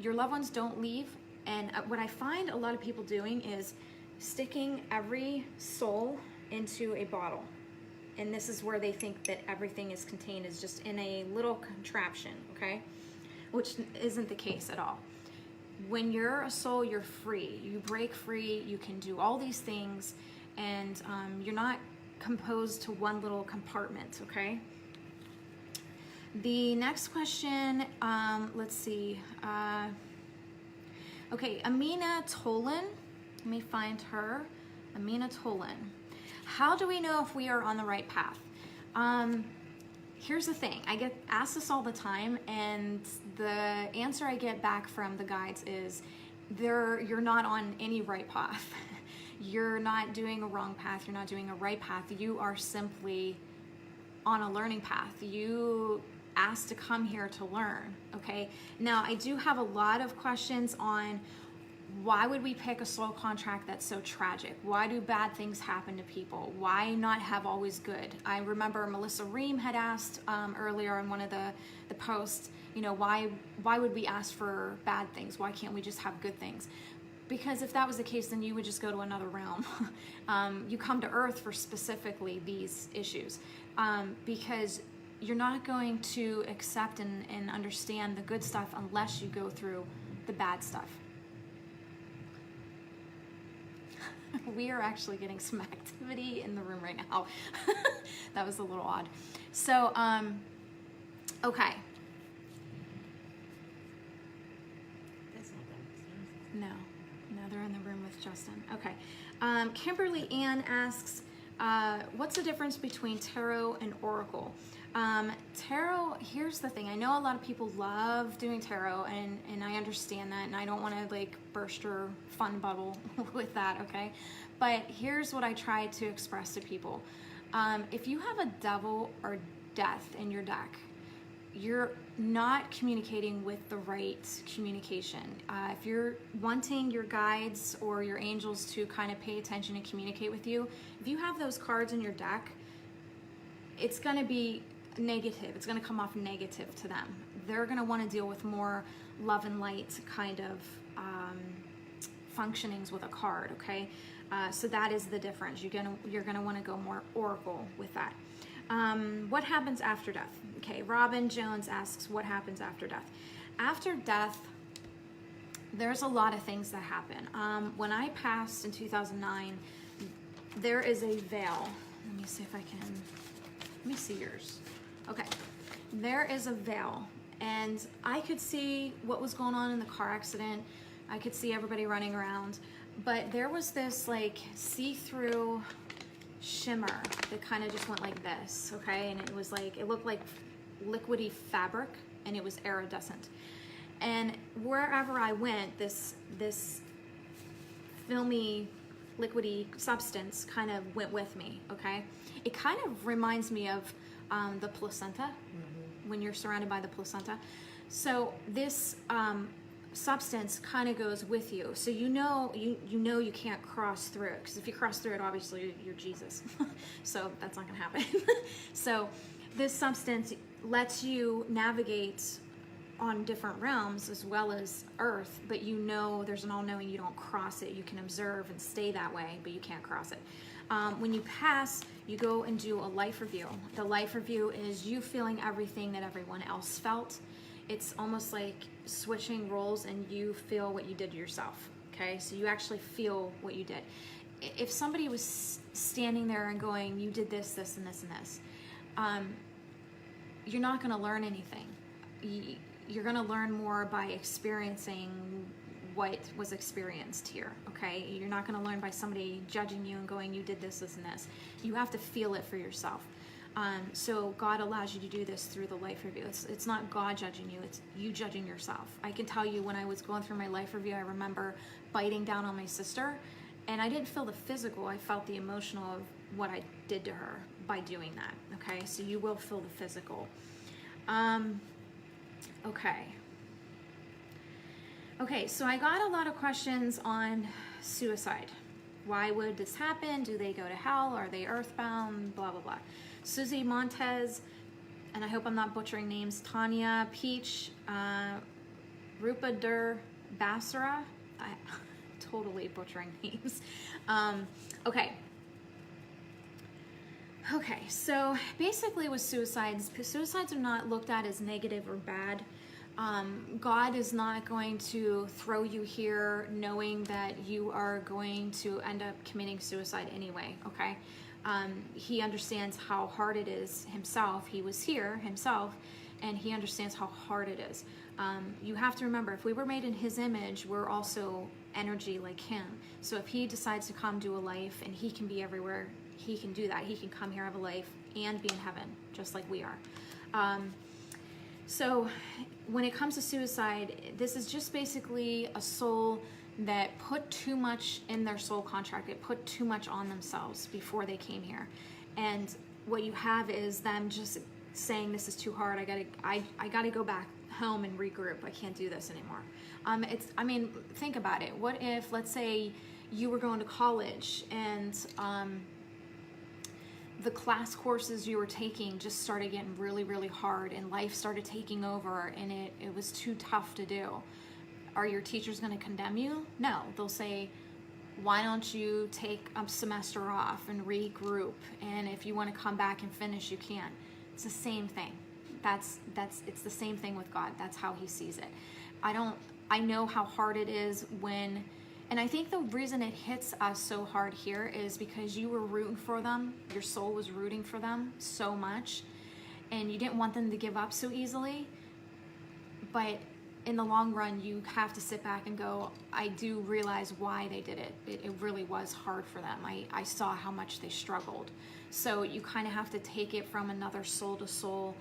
Your loved ones don't leave. And what I find a lot of people doing is sticking every soul into a bottle. And this is where they think that everything is contained, is just in a little contraption, okay? Which isn't the case at all. When you're a soul, you're free. You break free, you can do all these things, and you're not composed to one little compartment, okay? The next question, let's see. Okay, Amina Tolan, let me find her. Amina Tolan. How do we know if we are on the right path? Here's the thing, I get asked this all the time, and the answer I get back from the guides is you're not on any right path. You're not doing a wrong path, you're not doing a right path. You are simply on a learning path. You asked to come here to learn, okay? Now, I do have a lot of questions on why would we pick a soul contract that's so tragic? Why do bad things happen to people? Why not have always good? I remember Melissa Ream had asked earlier in one of the posts, you know, why would we ask for bad things? Why can't we just have good things? Because if that was the case, then you would just go to another realm. You come to Earth for specifically these issues, because you're not going to accept and understand the good stuff unless you go through the bad stuff. We are actually getting some activity in the room right now. That was a little odd. So, okay. No, they're in the room with Justin. Okay. Kimberly Ann asks, what's the difference between tarot and oracle? Tarot, here's the thing. I know a lot of people love doing tarot, and I understand that, and I don't want to like burst your fun bubble with that, okay? But here's what I try to express to people. If you have a devil or death in your deck, you're not communicating with the right communication. If you're wanting your guides or your angels to kind of pay attention and communicate with you, if you have those cards in your deck, it's going to be negative. It's going to come off negative to them. They're going to want to deal with more love and light kind of functionings with a card, okay? So that is the difference. You're gonna want to go more oracle with that. What happens after death? Okay, Robin Jones asks, what happens after death? After death, there's a lot of things that happen. When I passed in 2009, there is a veil. Let me see if I can, let me see yours. Okay, there is a veil, and I could see what was going on in the car accident. I could see everybody running around. but there was this like see-through shimmer that kind of just went like this, okay? And it was like, it looked like liquidy fabric, and it was iridescent. And wherever I went, this filmy, liquidy substance kind of went with me, okay? It kind of reminds me of the placenta, when you're surrounded by the placenta. So this substance kind of goes with you. So you know you can't cross through it, because if you cross through it, obviously you're Jesus. So that's not gonna happen. So this substance lets you navigate on different realms as well as earth, but you know there's an all-knowing, you don't cross it. You can observe and stay that way, but you can't cross it. When you pass, you go and do a life review. The life review is you feeling everything that everyone else felt. It's almost like switching roles, and you feel what you did to yourself, okay? So you actually feel what you did. If somebody was standing there and going, you did this, this, and this, and this, you're not gonna learn anything. You're gonna learn more by experiencing what was experienced here, okay? You're not gonna learn by somebody judging you and going, you did this, this, and this. You have to feel it for yourself. So God allows you to do this through the life review. It's not God judging you, it's you judging yourself. I can tell you, when I was going through my life review, I remember biting down on my sister, and I didn't feel the physical, I felt the emotional of what I did to her by doing that, okay? So you will feel the physical. Okay, so I got a lot of questions on suicide. Why would this happen? Do they go to hell? Are they earthbound? Blah, blah, blah. Susie Montez, and I hope I'm not butchering names, Tanya Peach, Rupa Dur Basara. Totally butchering names. Okay, so basically with suicides are not looked at as negative or bad. God is not going to throw you here knowing that you are going to end up committing suicide anyway, okay? He understands how hard it is himself. He was here himself, and he understands how hard it is. You have to remember, if we were made in his image, we're also energy like him. So if he decides to come do a life, and he can be everywhere, he can do that. He can come here, have a life, and be in heaven, just like we are. So when it comes to suicide, this is just basically a soul that put too much in their soul contract. It put too much on themselves before they came here. And what you have is them just saying, this is too hard. I gotta go back home and regroup. I can't do this anymore. Think about it. What if, let's say you were going to college, and the class courses you were taking just started getting really, really hard, and life started taking over, and it was too tough to do. Are your teachers going to condemn you? No. They'll say, why don't you take a semester off and regroup, and if you want to come back and finish, you can. It's the same thing. It's the same thing with God. That's how he sees it. I know how hard it is when, and I think the reason it hits us so hard here is because you were rooting for them. Your soul was rooting for them so much, and you didn't want them to give up so easily. But in the long run, you have to sit back and go, I do realize why they did it. It really was hard for them. I saw how much they struggled. So you kind of have to take it from another soul to soul,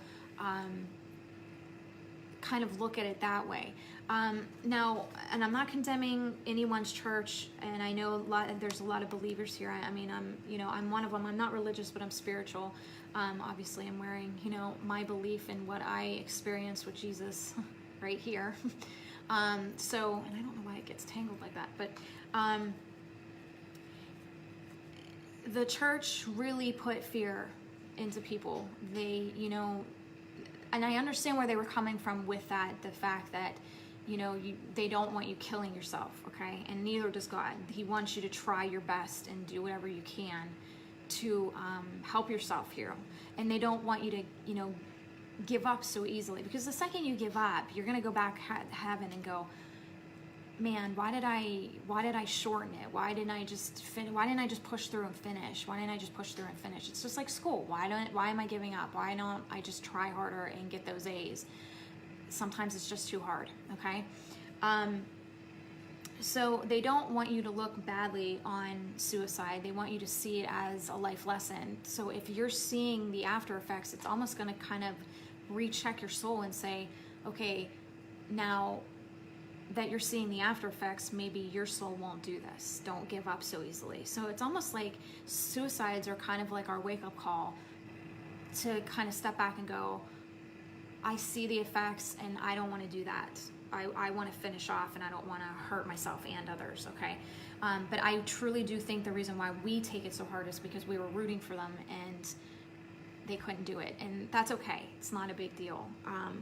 kind of look at it that way. Now, and I'm not condemning anyone's church, and I know there's a lot of believers here. I'm one of them. I'm not religious, but I'm spiritual. Obviously, I'm wearing, my belief in what I experienced with Jesus right here. So, and I don't know why it gets tangled like that, but the church really put fear into people. They, and I understand where they were coming from with that, the fact that, they don't want you killing yourself, okay? And neither does God. He wants you to try your best and do whatever you can to help yourself here. And they don't want you to, give up so easily, because the second you give up, you're going to go back to heaven and go, man, why did I shorten it? Why didn't I just push through and finish? Why didn't I just push through and finish? It's just like school. Why am I giving up? Why don't I just try harder and get those A's? Sometimes it's just too hard, okay? So they don't want you to look badly on suicide. They want you to see it as a life lesson. So if you're seeing the after effects, it's almost going to kind of recheck your soul and say, okay, now that you're seeing the after effects, maybe your soul won't do this. Don't give up so easily. So it's almost like suicides are kind of like our wake-up call to kind of step back and go, I see the effects and I don't want to do that. I want to finish off and I don't want to hurt myself and others, okay? But I truly do think the reason why we take it so hard is because we were rooting for them and they couldn't do it. And that's okay. It's not a big deal.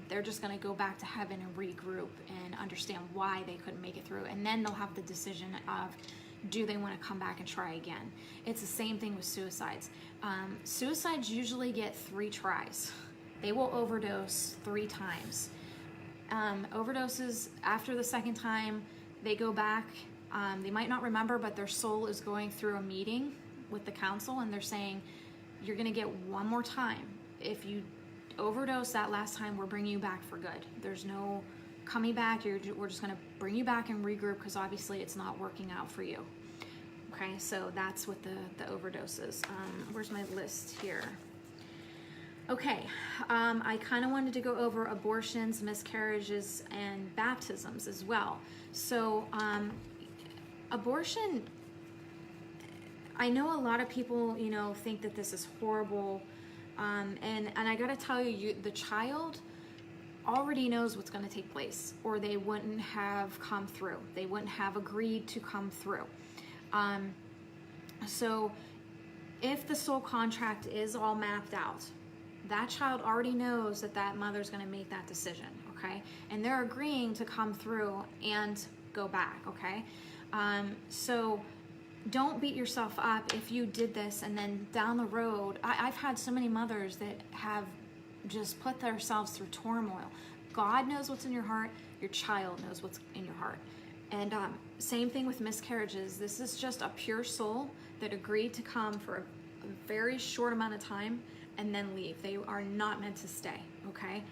They're just going to go back to heaven and regroup and understand why they couldn't make it through. And then they'll have the decision of, do they want to come back and try again? It's the same thing with suicides. Suicides usually get 3 tries. They will overdose 3 times. Overdoses, after the 2nd time, they go back. They might not remember, but their soul is going through a meeting with the council and they're saying, you're going to get 1 more time. If you overdose that last time, we're bringing you back for good. There's no coming back. We're just going to bring you back and regroup because obviously it's not working out for you. Okay, so that's what the overdoses. Where's my list here? Okay, I kind of wanted to go over abortions, miscarriages, and baptisms as well. So abortion, I know a lot of people, think that this is horrible. And I got to tell you, the child already knows what's going to take place, or they wouldn't have come through. They wouldn't have agreed to come through. So if the soul contract is all mapped out, that child already knows that mother's going to make that decision, okay? And they're agreeing to come through and go back, okay? So don't beat yourself up if you did this and then down the road, I've had so many mothers that have just put themselves through turmoil. God knows what's in your heart. Your child knows what's in your heart. And same thing with miscarriages. This is just a pure soul that agreed to come for a very short amount of time and then leave. They are not meant to stay, okay?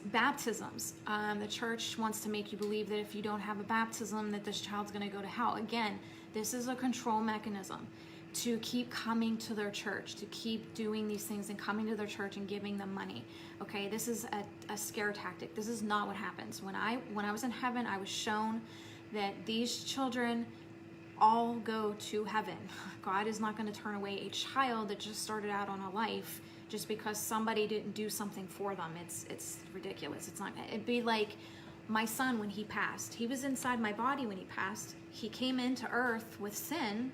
Baptisms. The church wants to make you believe that if you don't have a baptism, that this child's going to go to hell. Again, this is a control mechanism to keep coming to their church, to keep doing these things and coming to their church and giving them money. Okay, this is a scare tactic. This is not what happens. When I was in heaven, I was shown that these children all go to heaven. God is not going to turn away a child that just started out on a life just because somebody didn't do something for them. It's ridiculous. It's not. It'd be like my son when he passed. He was inside my body when he passed. He came into earth with sin,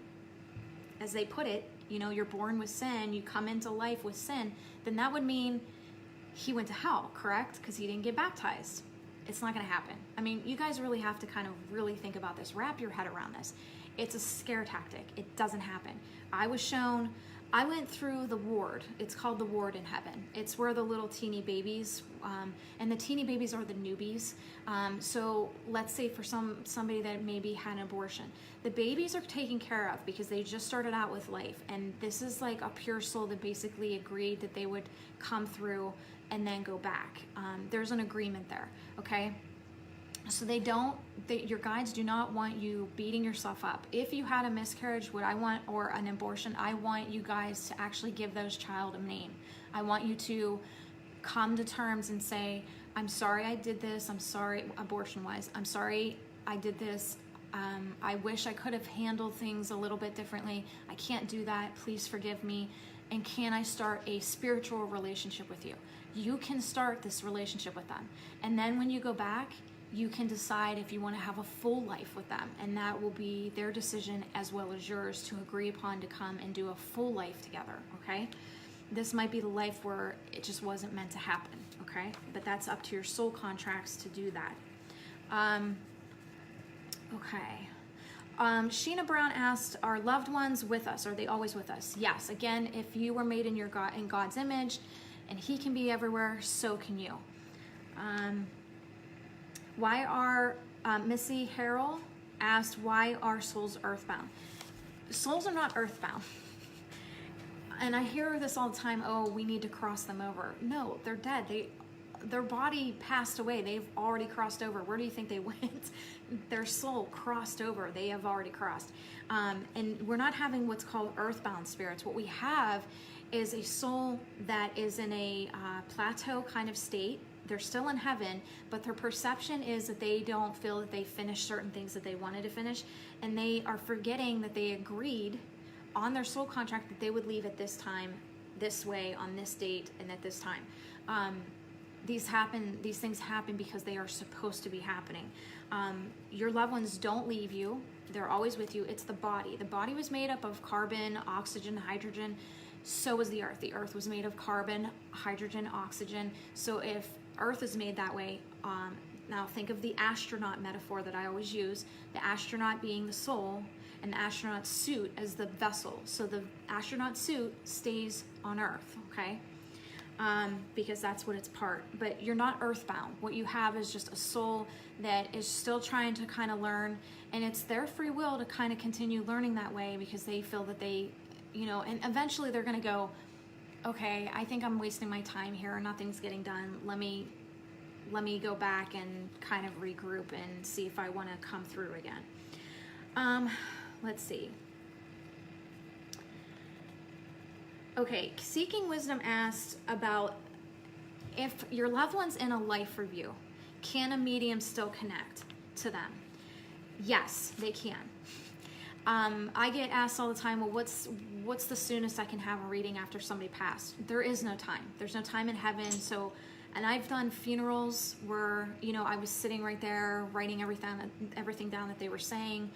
as they put it. You're born with sin. You come into life with sin. Then that would mean he went to hell, correct? Because he didn't get baptized. It's not going to happen. I mean, you guys really have to kind of really think about this. Wrap your head around this. It's a scare tactic. It doesn't happen. I went through the ward. It's called the ward in heaven. It's where the little teeny babies, and the teeny babies are the newbies. So let's say for somebody that maybe had an abortion, the babies are taken care of because they just started out with life. And this is like a pure soul that basically agreed that they would come through and then go back. There's an agreement there, okay? So your guides do not want you beating yourself up. If you had a miscarriage, or an abortion, I want you guys to actually give those child a name. I want you to come to terms and say, I'm sorry I did this. I'm sorry, abortion-wise. I'm sorry I did this. I wish I could have handled things a little bit differently. I can't do that. Please forgive me. And can I start a spiritual relationship with you? You can start this relationship with them. And then when you go back, you can decide if you want to have a full life with them, and that will be their decision as well as yours to agree upon to come and do a full life together, okay? This might be the life where it just wasn't meant to happen, okay? But that's up to your soul contracts to do that. Okay. Sheena Brown asked, are loved ones with us? Are they always with us? Yes. Again, if you were made in God's image and He can be everywhere, so can you. Why are, Missy Harrell asked, why are souls earthbound? Souls are not earthbound. And I hear this all the time, oh, we need to cross them over. No, they're dead. their body passed away. They've already crossed over. Where do you think they went? Their soul crossed over. They have already crossed. And we're not having what's called earthbound spirits. What we have is a soul that is in a plateau kind of state. They're still in heaven, but their perception is that they don't feel that they finished certain things that they wanted to finish, and they are forgetting that they agreed on their soul contract that they would leave at this time, this way, on this date, and at this time. These things happen because they are supposed to be happening. Your loved ones don't leave you. They're always with you. It's the body. The body was made up of carbon, oxygen, hydrogen. So was the earth. The earth was made of carbon, hydrogen, oxygen. So if earth is made that way, now think of the astronaut metaphor that I always use, the astronaut being the soul and the astronaut suit as the vessel. So the astronaut suit stays on earth, okay? Because that's what it's part. But you're not earthbound. What you have is just a soul that is still trying to kind of learn, and it's their free will to kind of continue learning that way because they feel that they, and eventually they're going to go, okay, I think I'm wasting my time here. Nothing's getting done. Let me go back and kind of regroup and see if I want to come through again. Let's see. Okay, Seeking Wisdom asked about if your loved one's in a life review, can a medium still connect to them? Yes, they can. I get asked all the time, well, what's the soonest I can have a reading after somebody passed? There is no time. There's no time in heaven. So, and I've done funerals where, I was sitting right there writing everything down that they were saying.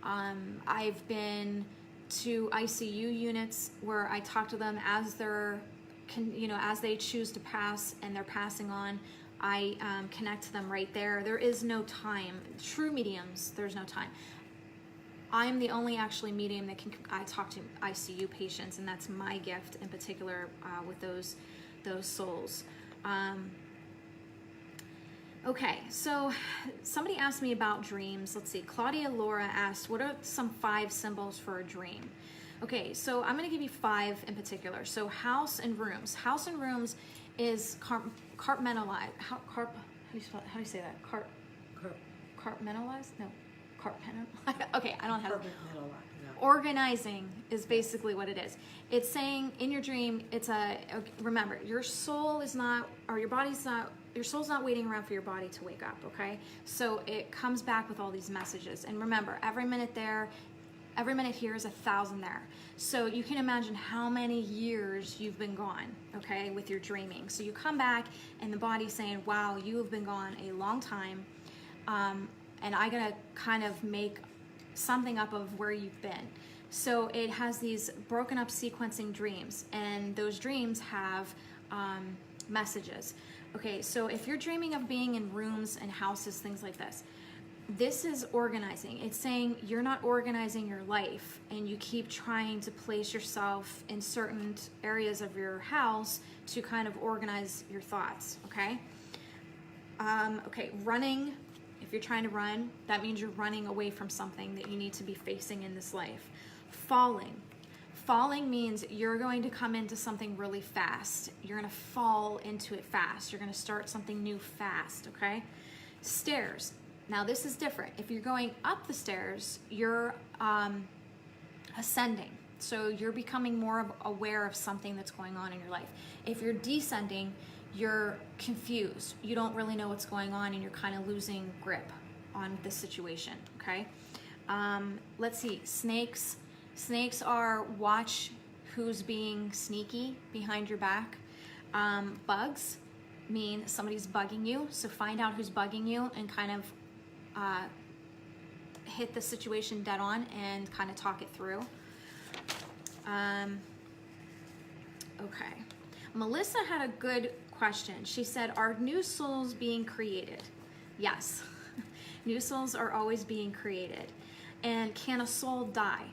I've been to ICU units where I talk to them as as they choose to pass and they're passing on. I connect to them right there. There is no time. True mediums, there's no time. I'm the only actually medium that I talk to ICU patients, and that's my gift in particular with those souls. Okay, so somebody asked me about dreams. Let's see, Claudia Laura asked, what are some 5 symbols for a dream? Okay, so I'm going to give you 5 in particular. So house and rooms. House and rooms is compartmentalized. How do you say that? Compartmentalized? No. Okay, I don't have it. Organizing is basically what it is. It's saying in your dream, remember, your soul is not, or your body's not, your soul's not waiting around for your body to wake up, okay? So it comes back with all these messages. And remember, every minute here is 1,000 there. So you can imagine how many years you've been gone, okay, with your dreaming. So you come back and the body's saying, wow, you have been gone a long time. And I gotta kind of make something up of where you've been. So it has these broken up sequencing dreams, and those dreams have messages. Okay, so if you're dreaming of being in rooms and houses, things like this is organizing. It's saying you're not organizing your life, and you keep trying to place yourself in certain areas of your house to kind of organize your thoughts, okay? Okay, running. If you're trying to run, that means you're running away from something that you need to be facing in this life. Falling means you're going to come into something really fast. You're going to fall into it fast. You're going to start something new fast, okay? Stairs. Now this is different. If you're going up the stairs, you're ascending. So you're becoming more aware of something that's going on in your life. If you're descending, you're confused. You don't really know what's going on, and you're kind of losing grip on the situation, okay? Let's see, snakes. Snakes are watch who's being sneaky behind your back. Bugs mean somebody's bugging you, so find out who's bugging you and kind of hit the situation dead on and kind of talk it through. Okay. Melissa had a good question. She said, are new souls being created? Yes. New souls are always being created. And can a soul die?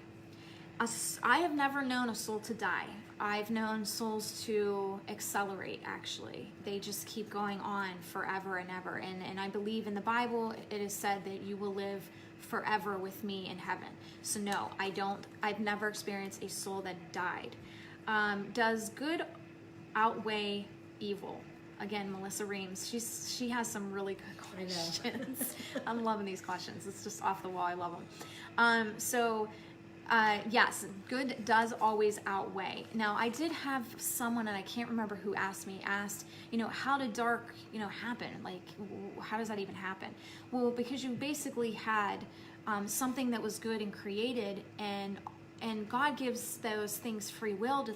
I have never known a soul to die. I've known souls to accelerate, actually. They just keep going on forever and ever. And I believe in the Bible, it is said that you will live forever with me in heaven. So no, I've never experienced a soul that died. Does good outweigh evil? Again, Melissa Reams. She has some really good questions. I'm loving these questions. It's just off the wall. I love them. Yes, good does always outweigh. Now, I did have someone, and I can't remember who asked, how did dark, happen? Like, how does that even happen? Well, because you basically had something that was good and created, and God gives those things free will to,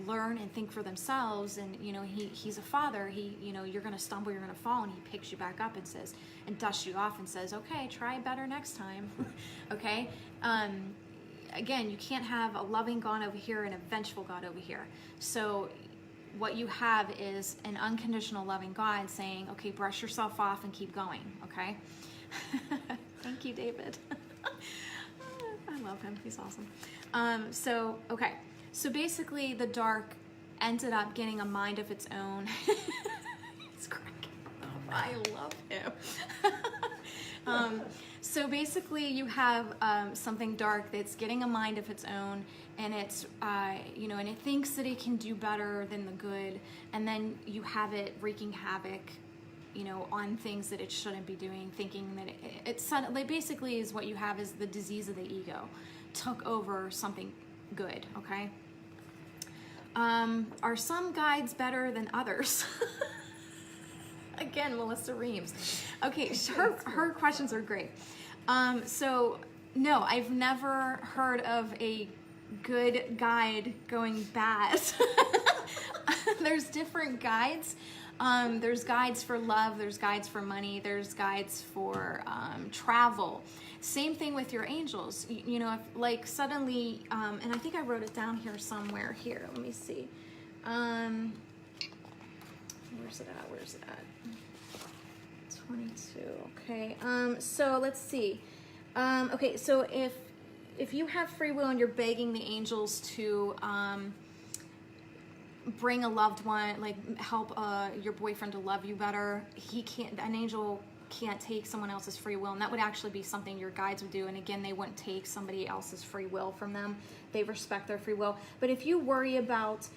learn and think for themselves. And, he's a father. You're going to stumble, you're going to fall, and he picks you back up and dusts you off and says, okay, try better next time. Okay. Again, you can't have a loving God over here and a vengeful God over here. So what you have is an unconditional loving God saying, okay, brush yourself off and keep going, okay? Thank you, David. I love him. He's awesome. So basically the dark ended up getting a mind of its own. He's cracking up. I love him. So basically you have something dark that's getting a mind of its own, and it's, and it thinks that it can do better than the good, and then you have it wreaking havoc, on things that it shouldn't be doing, thinking that it's basically is what you have is the disease of the ego took over something good, okay? Are some guides better than others? Again, Melissa Reams. Okay, her questions are great. No, I've never heard of a good guide going bad. There's different guides. There's guides for love, there's guides for money, there's guides for travel. Same thing with your angels. If like suddenly, and I think I wrote it down here somewhere. Here, let me see. Where's it at? 22. Okay. So let's see. Okay. So if you have free will and you're begging the angels to bring a loved one, like help your boyfriend to love you better, an angel can't take someone else's free will, and that would actually be something your guides would do. And again, they wouldn't take somebody else's free will from them. They respect their free will. But if you worry about,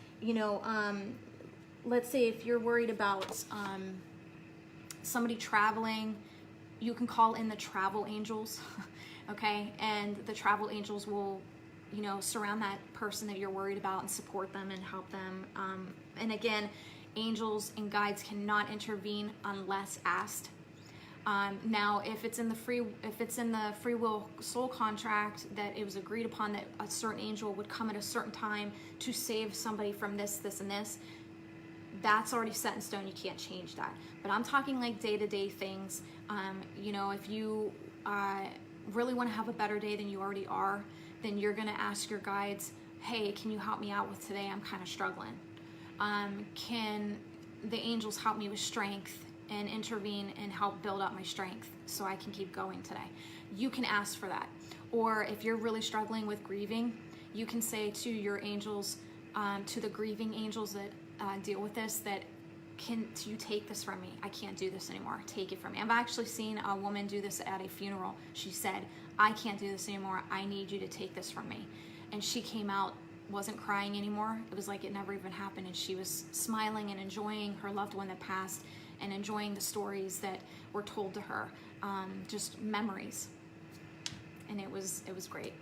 let's say if you're worried about somebody traveling, you can call in the travel angels, okay? And the travel angels will, surround that person that you're worried about and support them and help them. And again, angels and guides cannot intervene unless asked. Now, if it's in the free will soul contract that it was agreed upon that a certain angel would come at a certain time to save somebody from this, this, and this, that's already set in stone. You can't change that. But I'm talking like day-to-day things. If you really want to have a better day than you already are, then you're going to ask your guides, hey, can you help me out with today? I'm kind of struggling. Can the angels help me with strength and intervene and help build up my strength so I can keep going today? You can ask for that. Or if you're really struggling with grieving, you can say to your angels, to the grieving angels that deal with this, that can you take this from me? I can't do this anymore. Take it from me. I've actually seen a woman do this at a funeral. She said, I can't do this anymore. I need you to take this from me. And she came out, wasn't crying anymore. It was like it never even happened. And she was smiling and enjoying her loved one that passed and enjoying the stories that were told to her. Just memories. And it was great.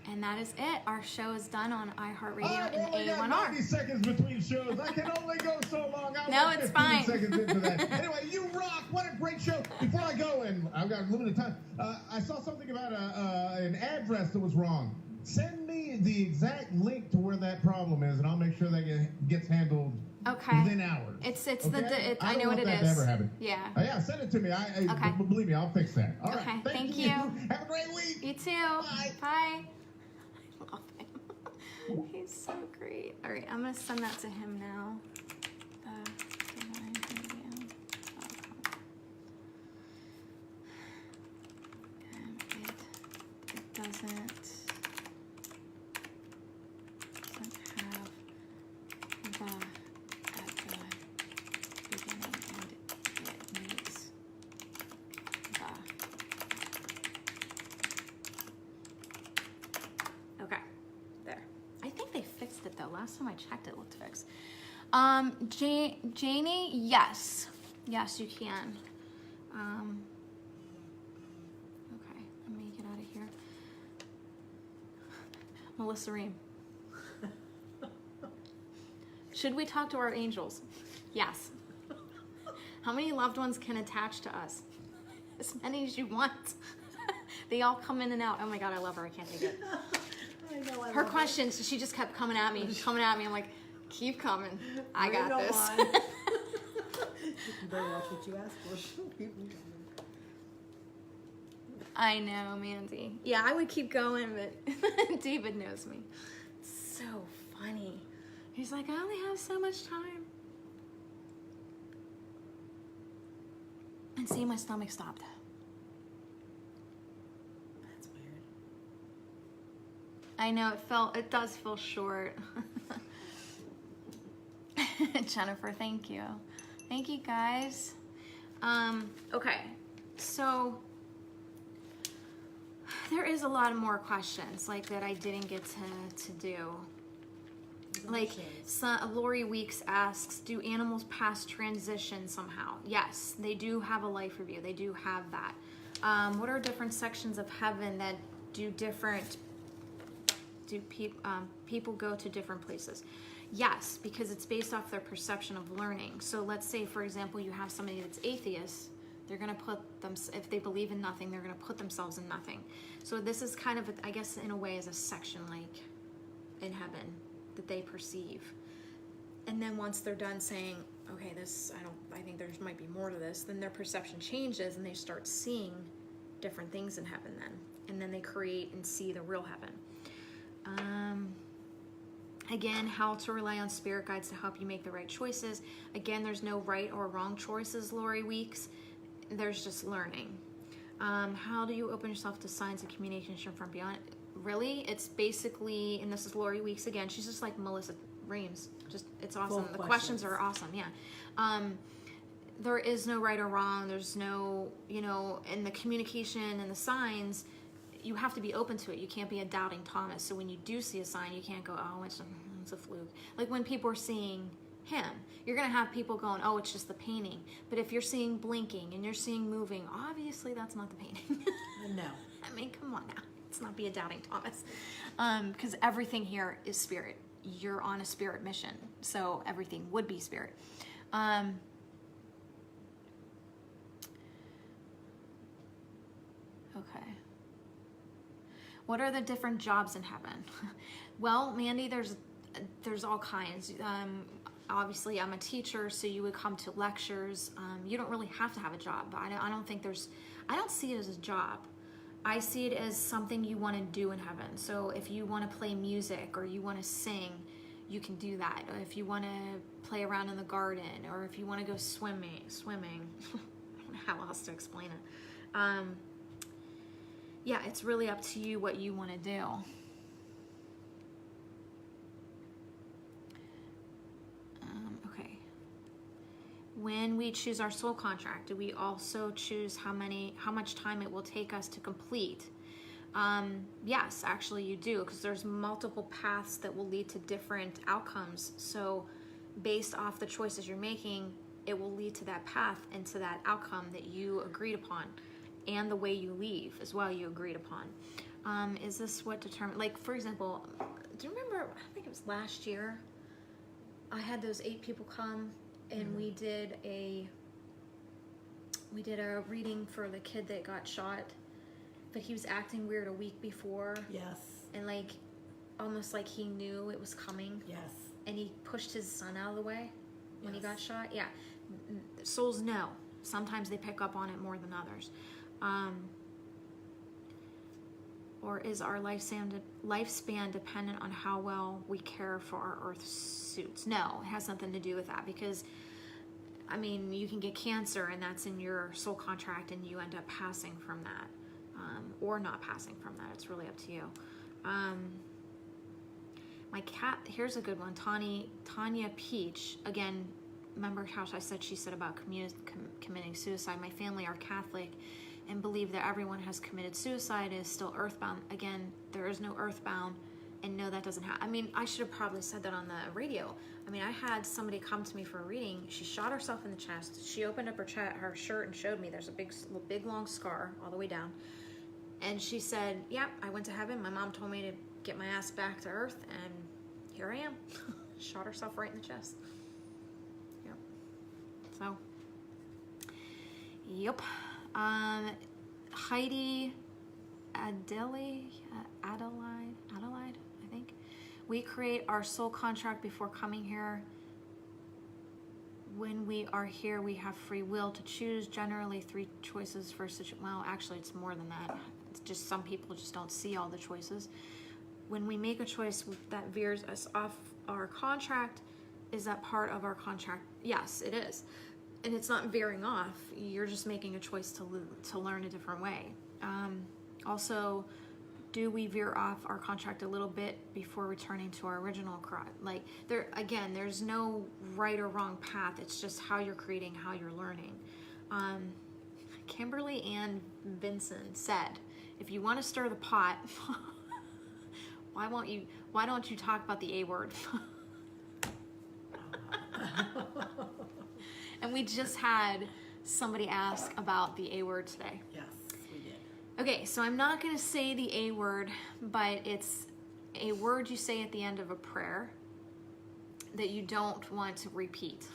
And that is it. Our show is done on iHeart Radio and A1R. 90 seconds between shows. I can only go so long. No, it's fine. Seconds into that. Anyway, you rock. What a great show. Before I go, and I've got limited time, I saw something about an address that was wrong. Send me the exact link to where that problem is, and I'll make sure that gets handled within hours. I know what it is. Never happened. Yeah. Yeah, send it to me. Believe me, I'll fix that. All right. Okay. Thank you. Have a great week. You too. Bye. Bye. I love him. He's so great. All right, I'm going to send that to him now. It doesn't have the at the beginning, and it needs the. Okay, there. I think they fixed it though. Last time I checked, it looked fixed. Janie, yes. Yes, you can. Okay, let me get out of here. Melissa Ream. Should we talk to our angels? Yes. How many loved ones can attach to us? As many as you want. They all come in and out. Oh my God, I love her. I can't take it. I know, I Her love questions, she just kept coming at me. I'm like, keep coming. I Bring got it this. on. You better watch what you ask for. Keep them coming. I know, Mandy. Yeah, I would keep going, but David knows me. It's so funny. He's like, I only have so much time. And see, my stomach stopped. That's weird. I know, it does feel short. Jennifer, thank you. Thank you, guys. Okay, so there is a lot more questions like that I didn't get to do. Like, Lori Weeks asks, do animals pass transition somehow? Yes, they do have a life review. They do have that. What are different sections of heaven that do people go to different places? Yes, because it's based off their perception of learning. So let's say, for example, you have somebody that's atheist. They're going to put them, if they believe in nothing, they're going to put themselves in nothing. So this is kind of, I guess, in a way, is a section like in heaven that they perceive. And then once they're done saying, okay, I think there might be more to this, then their perception changes and they start seeing different things in heaven then. And then they create and see the real heaven. Again, how to rely on spirit guides to help you make the right choices. Again, there's no right or wrong choices, Lori Weeks. There's just learning. How do you open yourself to signs of communication from beyond? Really, it's basically, and this is Lori Weeks again, she's just like Melissa Reams. Just, it's awesome. The questions are awesome, yeah. There is no right or wrong. There's no, in the communication and the signs, you have to be open to it. You can't be a doubting Thomas. So when you do see a sign, you can't go, oh, it's a fluke. Like when people are seeing him, you're going to have people going, oh, it's just the painting. But if you're seeing blinking and you're seeing moving, obviously that's not the painting. No. I mean, come on now. Let's not be a doubting Thomas. Because everything here is spirit. You're on a spirit mission. So everything would be spirit. Okay. What are the different jobs in heaven? Well, Mandy, there's all kinds. Obviously, I'm a teacher, so you would come to lectures. You don't really have to have a job. I don't see it as a job. I see it as something you want to do in heaven. So if you want to play music or you want to sing, you can do that. Or if you want to play around in the garden, or if you want to go swimming. I don't know how else to explain it. Yeah, it's really up to you what you want to do. Okay. When we choose our soul contract, do we also choose how much time it will take us to complete? Yes, actually you do, because there's multiple paths that will lead to different outcomes. So based off the choices you're making, it will lead to that path and to that outcome that you agreed upon. And the way you leave as well, you agreed upon. Is this what determined, like, for example, do you remember, I think it was last year, I had those 8 people come and we did a reading for the kid that got shot, but he was acting weird a week before. Yes. And like, almost like he knew it was coming. Yes. And he pushed his son out of the way when he Yes. got shot. Yeah. Souls know. Sometimes they pick up on it more than others. Or is our lifespan dependent on how well we care for our earth suits? No, it has nothing to do with that, because I mean, you can get cancer and that's in your soul contract and you end up passing from that, or not passing from that. It's really up to you. My cat, here's a good one. Tanya Peach, again, remember how she said about committing suicide? My family are Catholic and believe that everyone has committed suicide is still earthbound. Again, there is no earthbound. And no, that doesn't happen. I mean, I should have probably said that on the radio. I mean, I had somebody come to me for a reading. She shot herself in the chest. She opened up her shirt and showed me there's a big long scar all the way down. And she said, "Yep, I went to heaven. My mom told me to get my ass back to earth, and here I am." Shot herself right in the chest. Yep. So, yep. Heidi Adelaide, I think. We create our soul contract before coming here. When we are here, we have free will to choose. Generally, 3 choices for well, actually, it's more than that. It's just some people just don't see all the choices. When we make a choice that veers us off our contract, is that part of our contract? Yes, it is. And it's not veering off. You're just making a choice to learn a different way. Also, do we veer off our contract a little bit before returning to our original like there's no right or wrong path. It's just how you're creating, how you're learning. Kimberly Ann Vinson said, if you want to stir the pot, why don't you talk about the A word? And we just had somebody ask about the A word today. Yes, we did. Okay, so I'm not going to say the A word, but it's a word you say at the end of a prayer that you don't want to repeat.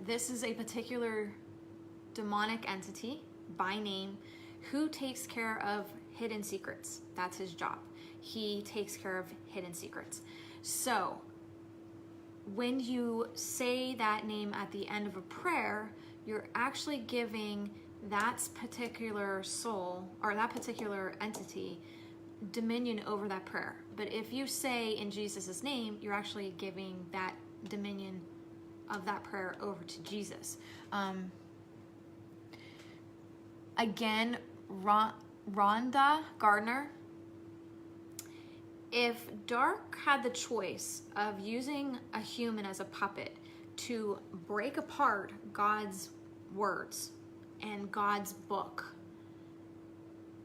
This is a particular demonic entity by name who takes care of hidden secrets. That's his job. He takes care of hidden secrets. So when you say that name at the end of a prayer, you're actually giving that particular soul or that particular entity dominion over that prayer. But if you say in Jesus' name, you're actually giving that dominion of that prayer over to Jesus. Again, Rhonda Gardner, if Dark had the choice of using a human as a puppet to break apart God's words and God's book,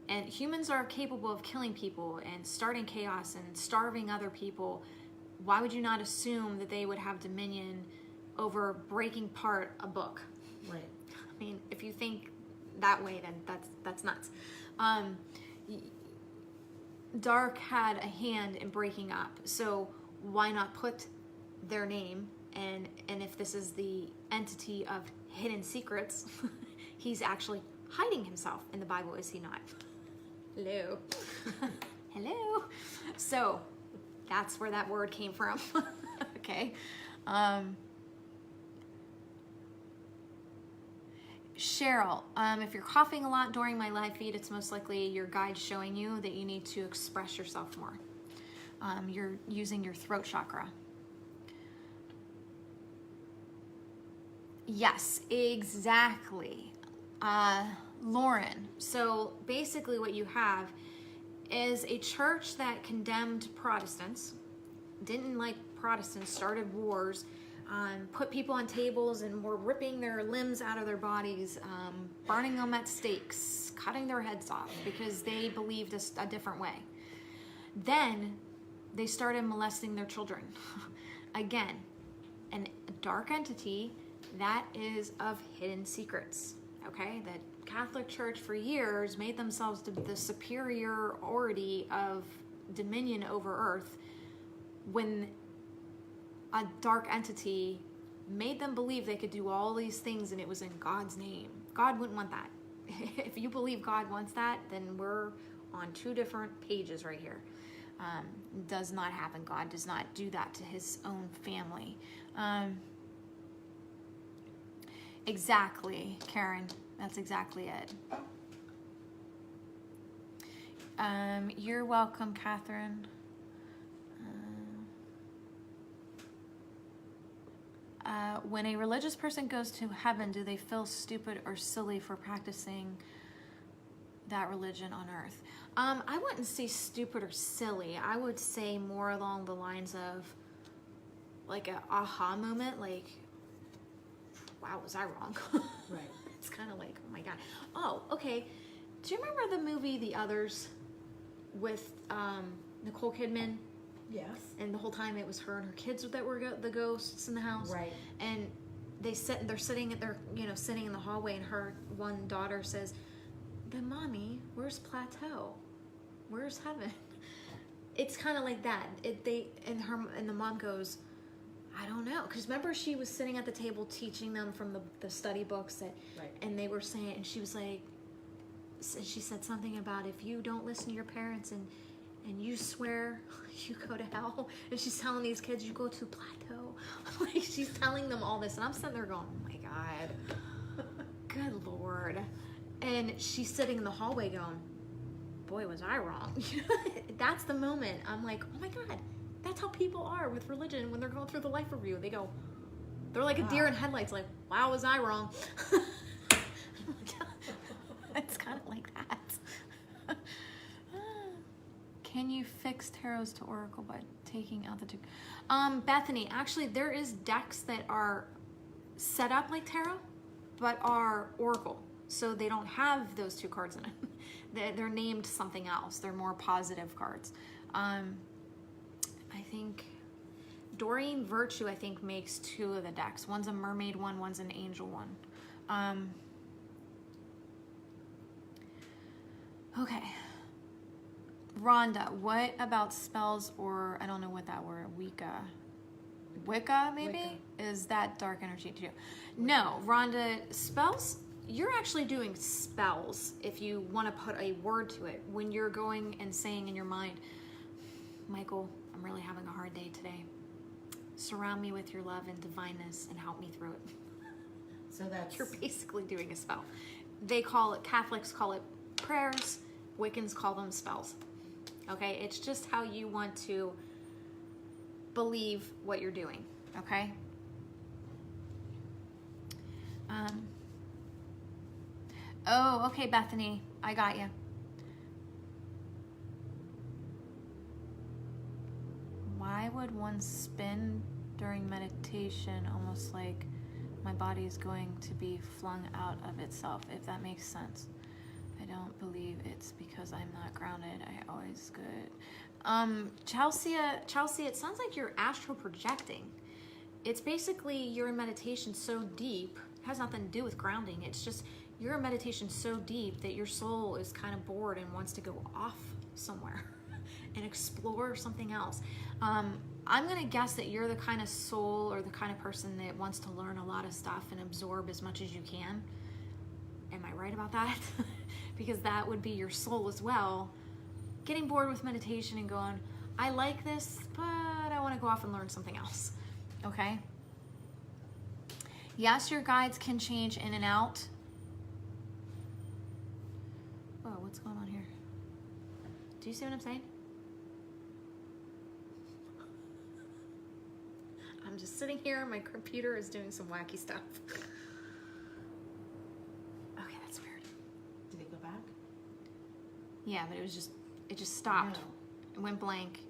and humans are capable of killing people and starting chaos and starving other people, why would you not assume that they would have dominion over breaking apart a book? Right. I mean, if you think that way, then that's nuts. Dark had a hand in breaking up, so why not put their name, and if this is the entity of hidden secrets, he's actually hiding himself in the Bible, is he not? Hello. Hello. So that's where that word came from. Okay. Cheryl, if you're coughing a lot during my live feed, it's most likely your guide showing you that you need to express yourself more. You're using your throat chakra. Yes, exactly. Lauren, so basically what you have is a church that condemned Protestants, didn't like Protestants, started wars, put people on tables and were ripping their limbs out of their bodies, burning them at stakes, cutting their heads off because they believed a different way. Then they started molesting their children. Again, a dark entity that is of hidden secrets. Okay, the Catholic Church for years made themselves the superiority of dominion over earth when a dark entity made them believe they could do all these things and it was in God's name. God wouldn't want that. If you believe God wants that, then we're on 2 different pages right here. Does not happen. God does not do that to his own family. Exactly, Karen. That's exactly it. You're welcome, Catherine. When a religious person goes to heaven, do they feel stupid or silly for practicing that religion on earth? I wouldn't say stupid or silly. I would say more along the lines of like an aha moment, like, wow, was I wrong? Right. It's kind of like, oh my God. Oh, okay. Do you remember the movie The Others with Nicole Kidman, Yes. and the whole time it was her and her kids that were the ghosts in the house. Right. And they're sitting sitting in the hallway, and her one daughter says, "Then mommy, where's Plateau? Where's heaven?" It's kind of like that. And the mom goes, "I don't know," because remember she was sitting at the table teaching them from the study books Right. and they were saying, and she was like, she said something about if you don't listen to your parents and you swear, you go to hell. And she's telling these kids, you go to Plateau. Like, she's telling them all this, and I'm sitting there going, oh my God, good Lord. And she's sitting in the hallway going, boy, was I wrong. That's the moment I'm like, oh my God, that's how people are with religion when they're going through the life review. They're like a deer in headlights, like, wow, was I wrong? It's kind of like that. Can you fix tarots to oracle by taking out the two? Bethany, actually there is decks that are set up like tarot, but are oracle. So they don't have those two cards in it. They're named something else. They're more positive cards. I think Doreen Virtue, I think, makes two of the decks. One's a mermaid one, one's an angel one. Okay. Rhonda, what about spells or, I don't know what that word, Wicca maybe? Wicca. Is that dark energy too? No, Rhonda, spells, you're actually doing spells if you want to put a word to it. When you're going and saying in your mind, Michael, I'm really having a hard day today. Surround me with your love and divineness and help me through it. So that's... You're basically doing a spell. Catholics call it prayers, Wiccans call them spells. Okay, it's just how you want to believe what you're doing, okay? Oh, okay, Bethany, I got you. Why would one spin during meditation almost like my body is going to be flung out of itself, if that makes sense? I don't believe it's because I'm not grounded. I always good. Chelsea, it sounds like you're astral projecting. It's basically you're in meditation so deep, it has nothing to do with grounding. It's just you're in meditation so deep that your soul is kind of bored and wants to go off somewhere and explore something else. I'm gonna guess that you're the kind of soul or the kind of person that wants to learn a lot of stuff and absorb as much as you can. Am I right about that? Because that would be your soul as well, getting bored with meditation and going, I like this, but I want to go off and learn something else. Okay? Yes, your guides can change in and out. Whoa, what's going on here? Do you see what I'm saying? I'm just sitting here, my computer is doing some wacky stuff. Okay, that's weird. Did it go back? Yeah, but it just stopped. No. It went blank,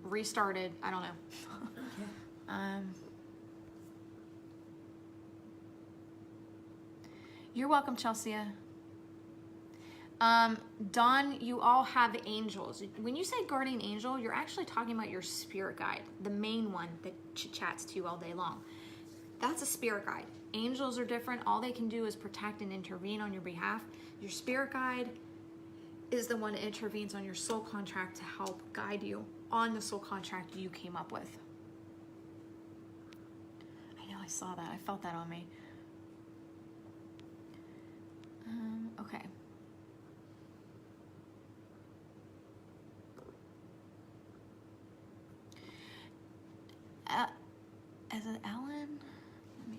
restarted, I don't know. You're welcome, Chelsea. Dawn, you all have angels. When you say guardian angel, you're actually talking about your spirit guide, the main one that chats to you all day long. That's a spirit guide. Angels are different. All they can do is protect and intervene on your behalf. Your spirit guide is the one that intervenes on your soul contract to help guide you on the soul contract you came up with. I know, I saw that. I felt that on me. Okay. As an Ellen,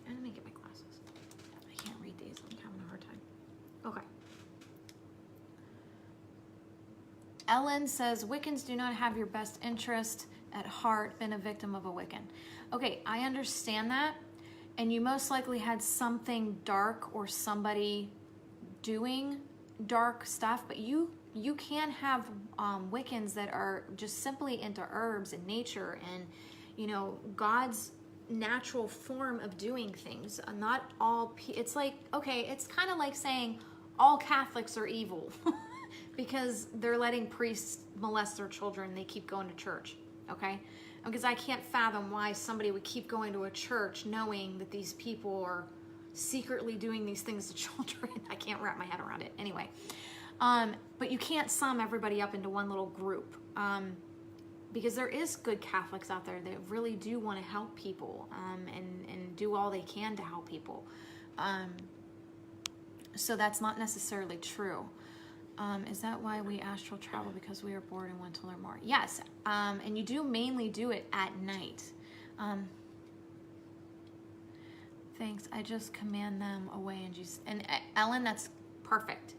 let me get my glasses. I can't read these. I'm having a hard time. Okay. Ellen says, Wiccans do not have your best interest at heart, been a victim of a Wiccan. Okay, I understand that. And you most likely had something dark or somebody doing dark stuff, but you can have Wiccans that are just simply into herbs and nature and, you know, God's natural form of doing things. Not all, it's like, okay, it's kind of like saying all Catholics are evil. because they're letting priests molest their children. They keep going to church, okay? Because I can't fathom why somebody would keep going to a church knowing that these people are secretly doing these things to children. I can't wrap my head around it. Anyway, but you can't sum everybody up into one little group, because there is good Catholics out there that really do want to help people, and do all they can to help people. So that's not necessarily true. Is that why we astral travel? Because we are bored and want to learn more? Yes, and you do mainly do it at night. Thanks, I just command them away in Jesus. And Ellen, that's perfect.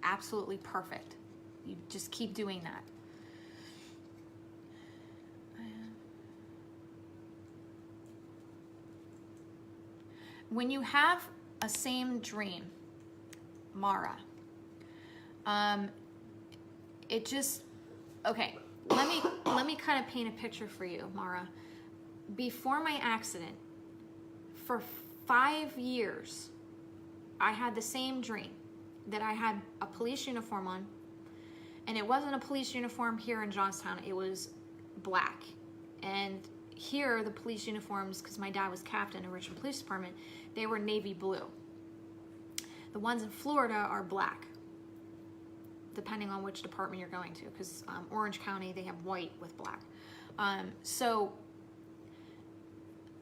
Absolutely perfect. You just keep doing that. When you have a same dream, Mara, it just, okay, let me kind of paint a picture for you, Mara. Before my accident, for 5 years, I had the same dream, that I had a police uniform on, and it wasn't a police uniform here in Johnstown, it was black. And here, the police uniforms, because my dad was captain in Richmond Police Department, they were navy blue. The ones in Florida are black, depending on which department you're going to, because Orange County, they have white with black. So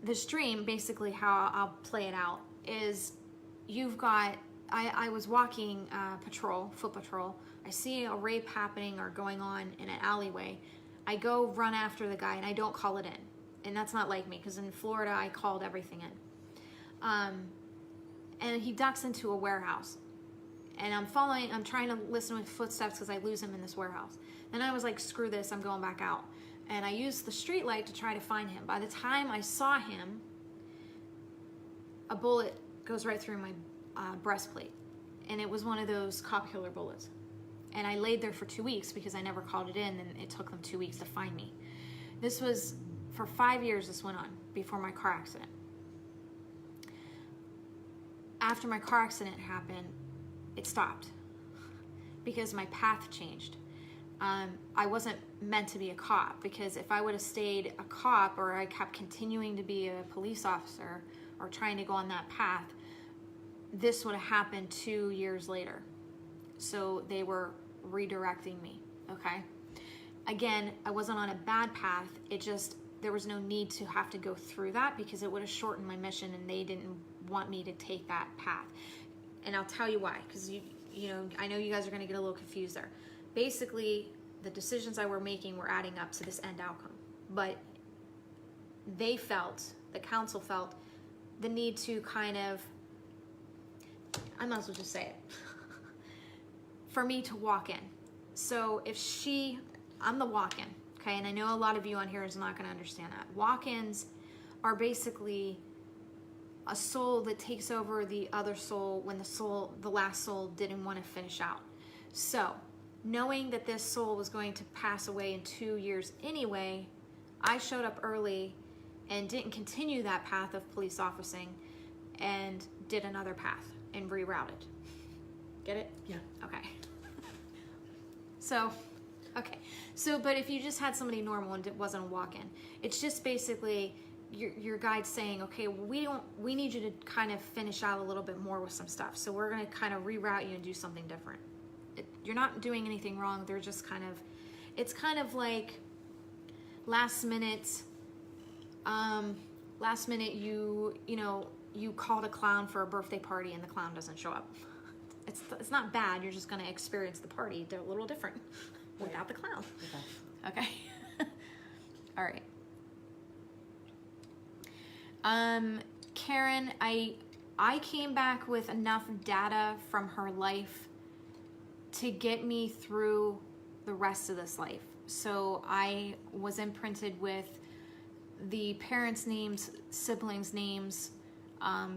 this dream, basically how I'll play it out, is you've got, I was walking foot patrol. I see a rape happening or going on in an alleyway. I go run after the guy and I don't call it in. And that's not like me, because in Florida, I called everything in. And he ducks into a warehouse. And I'm trying to listen with footsteps because I lose him in this warehouse. Then I was like, screw this, I'm going back out. And I used the street light to try to find him. By the time I saw him, a bullet goes right through my breastplate. And it was one of those cop killer bullets. And I laid there for 2 weeks because I never called it in, and it took them 2 weeks to find me. This was, for 5 years this went on, before my car accident. After my car accident happened, it stopped because my path changed. I wasn't meant to be a cop, because if I would have stayed a cop, or I kept continuing to be a police officer or trying to go on that path, this would have happened 2 years later. So they were redirecting me, okay? Again, I wasn't on a bad path. It just, there was no need to have to go through that, because it would have shortened my mission, and they didn't want me to take that path. And I'll tell you why, because you know, I know you guys are going to get a little confused there. Basically, the decisions I were making were adding up to this end outcome, but they felt, the council felt, the need to kind of, I might as well just say it, for me to walk in. So if I'm the walk-in, okay, and I know a lot of you on here is not going to understand that. Walk-ins are basically a soul that takes over the other soul when the last soul didn't want to finish out. So, knowing that this soul was going to pass away in 2 years anyway, I showed up early and didn't continue that path of police officing, and did another path and rerouted. Get it? Yeah. Okay. So, okay. So, but if you just had somebody normal and it wasn't a walk-in, it's just basically your guide saying, okay, well, we need you to kind of finish out a little bit more with some stuff. So we're going to kind of reroute you and do something different. You're not doing anything wrong. They're just kind of, it's kind of like last minute you called a clown for a birthday party and the clown doesn't show up. It's not bad. You're just going to experience the party a little different without the clown. Okay. All right. Karen, I came back with enough data from her life to get me through the rest of this life. So I was imprinted with the parents' names, siblings' names,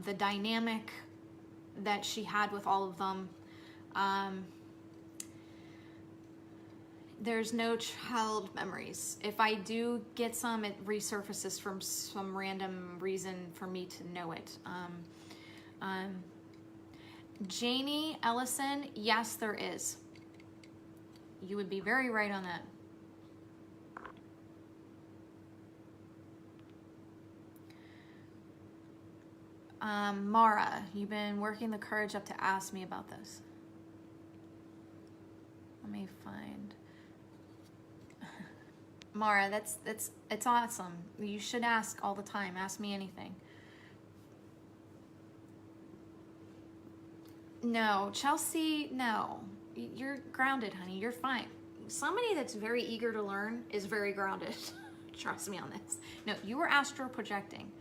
the dynamic that she had with all of them. There's no child memories. If I do get some, it resurfaces from some random reason for me to know it. Janie Ellison, yes, there is. you would be very right on that. Mara, you've been working the courage up to ask me about this. Let me find. Mara, it's awesome. You should ask all the time. Ask me anything. No, Chelsea, no. You're grounded, honey. You're fine. Somebody that's very eager to learn is very grounded. Trust me on this. No, you were astral projecting.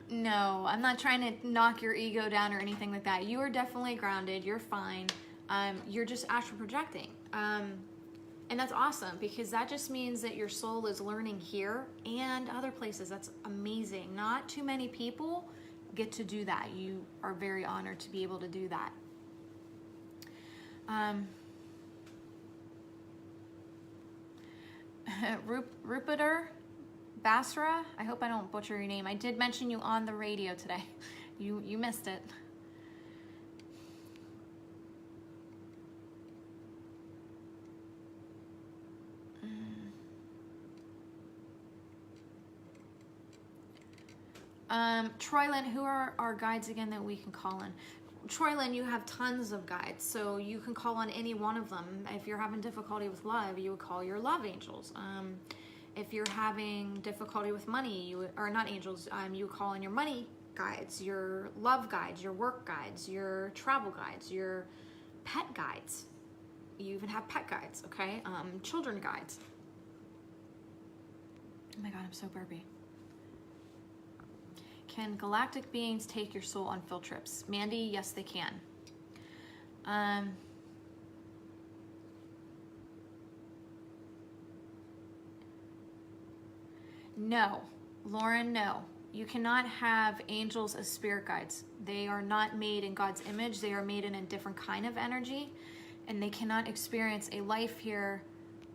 No, I'm not trying to knock your ego down or anything like that. You are definitely grounded. You're fine. You're just astral projecting. And that's awesome because that just means that your soul is learning here and other places. That's amazing. Not too many people get to do that. You are very honored to be able to do that. Rupider Basra, I hope I don't butcher your name. I did mention you on the radio today. You missed it. Troyland, who are our guides again that we can call in? Troyland, you have tons of guides, so you can call on any one of them. If you're having difficulty with love, you would call your love angels. If you're having difficulty with money, or not angels, you would call in your money guides, your love guides, your work guides, your travel guides, your pet guides. You even have pet guides, okay? Children guides. Oh my God, I'm so burpy. Can galactic beings take your soul on field trips? Mandy, yes, they can. No. Lauren, no. You cannot have angels as spirit guides. They are not made in God's image. They are made in a different kind of energy, and they cannot experience a life here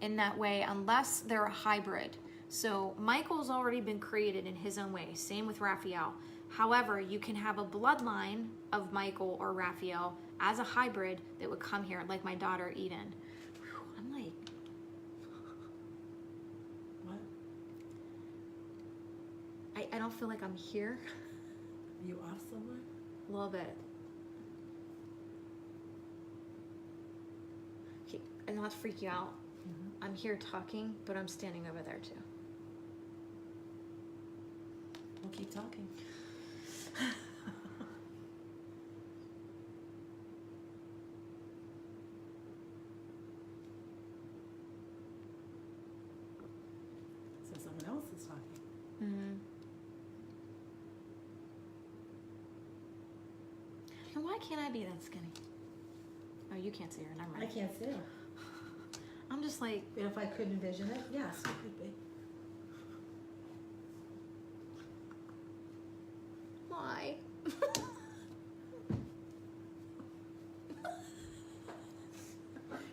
in that way unless they're a hybrid. So Michael's already been created in his own way. Same with Raphael. However, you can have a bloodline of Michael or Raphael as a hybrid that would come here, like my daughter Eden. Whew, I'm like, What? I don't feel like I'm here. Are you off somewhere? A little bit. Okay, and not to freak you out. Mm-hmm. I'm here talking, but I'm standing over there too. We'll keep talking. So someone else is talking. Mm-hmm. And why can't I be that skinny? Oh, you can't see her. Never I mind. can't see. I'm just like, But if I could envision it, yes, it could be. why?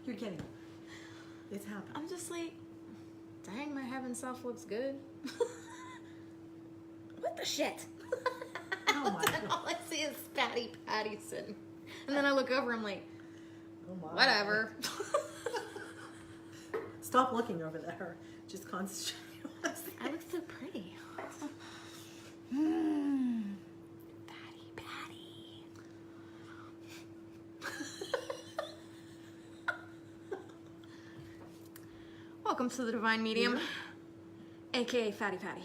You're kidding. It's happened. I'm just like, dang, my heaven self looks good. What the shit? Oh my God. All I see is Patty Pattison. And then I look over, I'm like, Oh my. whatever. Stop looking over there. Just concentrate on us. I look so pretty. Patty. Welcome to the Divine Medium, aka Fatty Patty.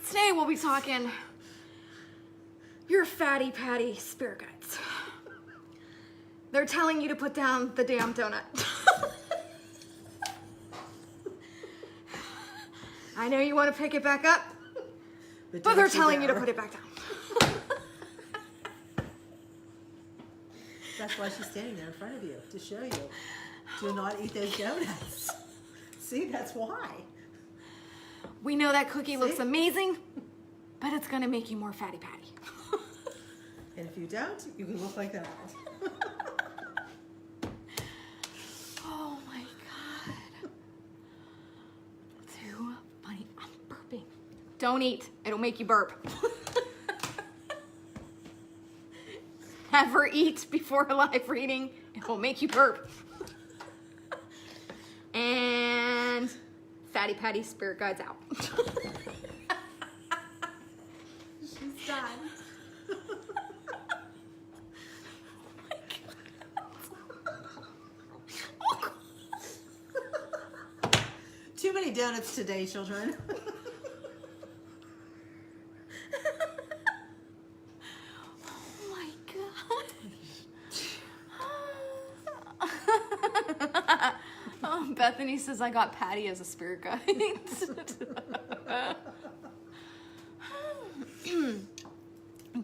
Today we'll be talking your Fatty Patty spirit guides. They're telling you to put down the damn donut. I know you want to pick it back up, but they're telling you to put it back down. That's why she's standing there in front of you, to show you. Do not eat those donuts. See, that's why. We know that cookie looks amazing, but it's gonna make you more Fatty Patty. And if you don't, you can look like that. Oh my God. Too funny. I'm burping Don't eat. It'll make you burp. Never eat before a live reading. It will make you burp. And Fatty Patty spirit guides out. She's done. Too many donuts today, children. Oh my god. Oh, Bethany says I got Patty as a spirit guide.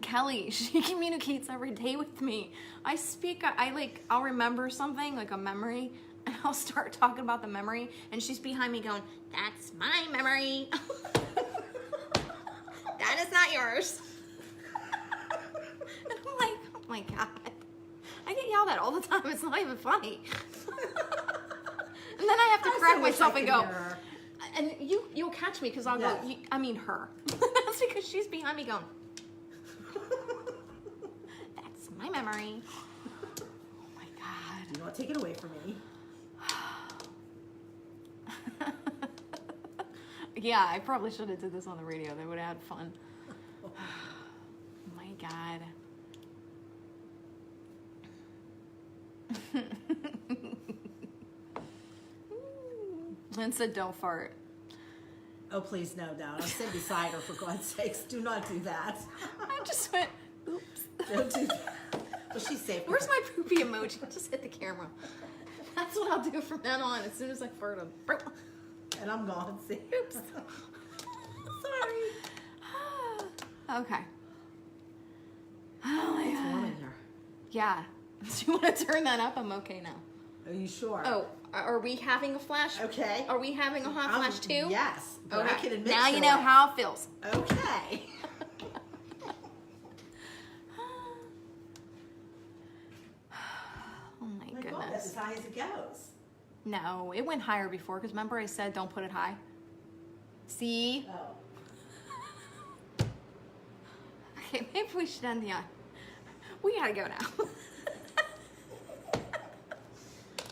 Kelly, she communicates every day with me. I'll remember something, like a memory, and I'll start talking about the memory, and she's behind me going, "That's my memory." That is not yours. And I'm like, oh my god. I get yelled at all the time. It's not even funny. And then I have to correct myself and go, and you'll catch me because I'll go, I mean her. That's because she's behind me going, "That's my memory." Oh my god. Do not take it away from me. Yeah, I probably should have did this on the radio. They would have had fun. Oh my god. Lynn said, "Don't fart." Oh, please, no, I sit beside her, for God's sakes. Do not do that. I just went, oops. Don't do that. Well, she's safe. Where's my poopy emoji? I just hit the camera. That's what I'll do from then on. As soon as I fart, And I'm gone. See? oops. Sorry. Okay. Oh my It's warm god. in here. Yeah. Do you want to turn that up? I'm okay now. Are you sure? Oh, are we having a flash? Okay. Are we having a hot flash too? Yes. But I can admit now to you know it. how it feels. Okay. Oh my My God, goodness. that's as high as it goes. No, it went higher before because remember I said don't put it high. See? Oh. Okay, maybe we should end the. We gotta go now.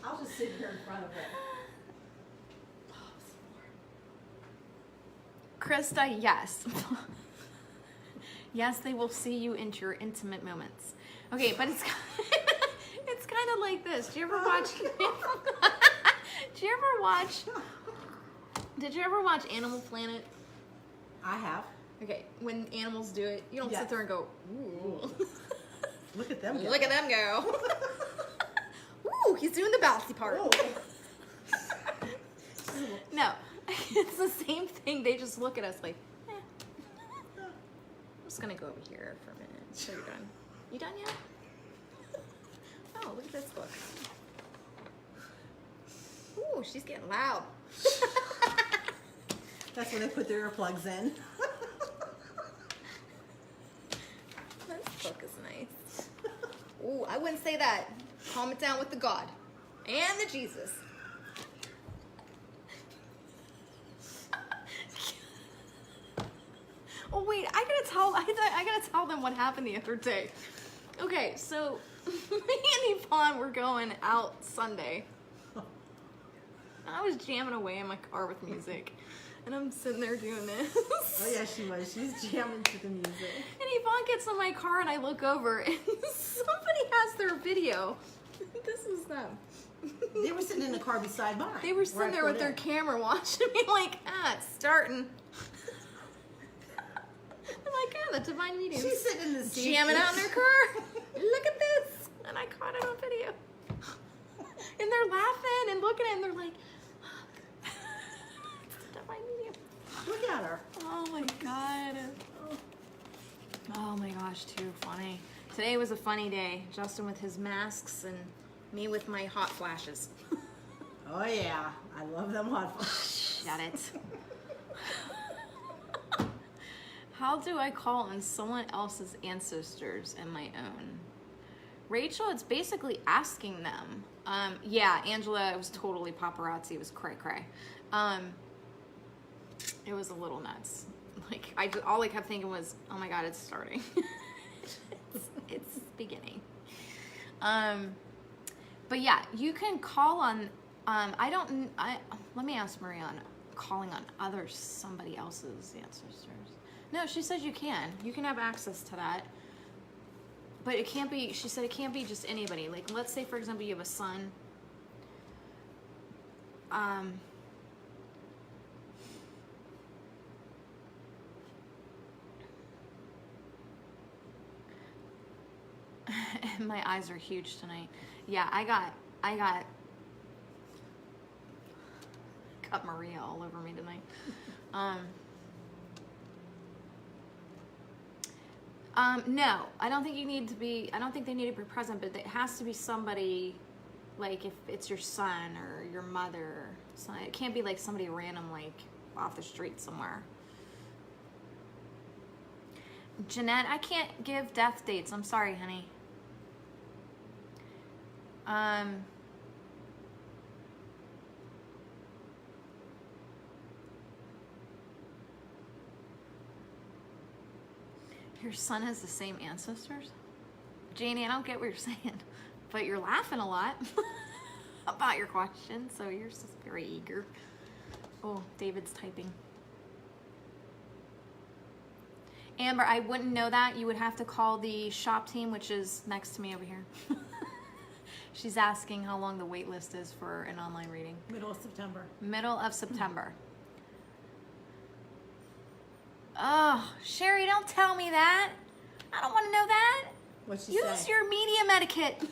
I'll just sit here in front of it. Krista, yes. Yes, they will see you into your intimate moments. Okay, but it's it's kind of like this. Do you ever watch? Did you ever watch Animal Planet? I have. Okay, when animals do it, you don't Yeah. sit there and go, ooh. Look at them go. Look at them go. Ooh, he's doing the bouncy part. Oh. No, it's the same thing. They just look at us like, eh. I'm just gonna go over here for a minute. So you're done. You done yet? Oh, look at this book. Ooh, she's getting loud. That's when they put their earplugs in. This book is nice. Ooh, I wouldn't say that. Calm it down with the God and the Jesus. Oh wait, I gotta tell them what happened the other day. Okay, so me and Yvonne were going out Sunday. I was jamming away in my car with music, and I'm sitting there doing this. Oh yeah, she was. She's jamming to the music. And Yvonne gets in my car, and I look over, and somebody has their video. This is them. They were sitting in the car beside mine. They were sitting there with their camera watching me like, it's starting. I'm like, the Divine Medium. She's sitting in the seat. Jamming out in their car. Look at this. And I caught it on video. And they're laughing and looking at it, and they're like, it's the Divine Medium. Look at her. Oh my god. Oh my gosh, too funny. Today was a funny day. Justin with his masks and me with my hot flashes. Oh yeah, I love them hot flashes. Got it. How do I call on someone else's ancestors and my own? Rachel, it's basically asking them. Yeah, Angela, it was totally paparazzi. It was cray-cray. It was a little nuts. Like, all I kept thinking was, oh my God, it's starting. it's beginning. But yeah, you can call on, let me ask Maria on calling on somebody else's ancestors. No, she says you can have access to that. But it can't be, she said it can't be just anybody. Like, let's say, for example, you have a son. My eyes are huge tonight. Yeah, I got Maria all over me tonight. No, I don't think they need to be present, but it has to be somebody, like if it's your son or your mother. So it can't be like somebody random, like off the street somewhere. Jeanette, I can't give death dates. I'm sorry, honey. Your son has the same ancestors? Janie, I don't get what you're saying, but you're laughing a lot about your question, so you're just very eager. Oh, David's typing. Amber, I wouldn't know that. You would have to call the shop team, which is next to me over here. She's asking how long the wait list is for an online reading. Middle of September. Middle of September. Oh, Sherry, don't tell me that. I don't want to know that. What'd she Use say? your media etiquette.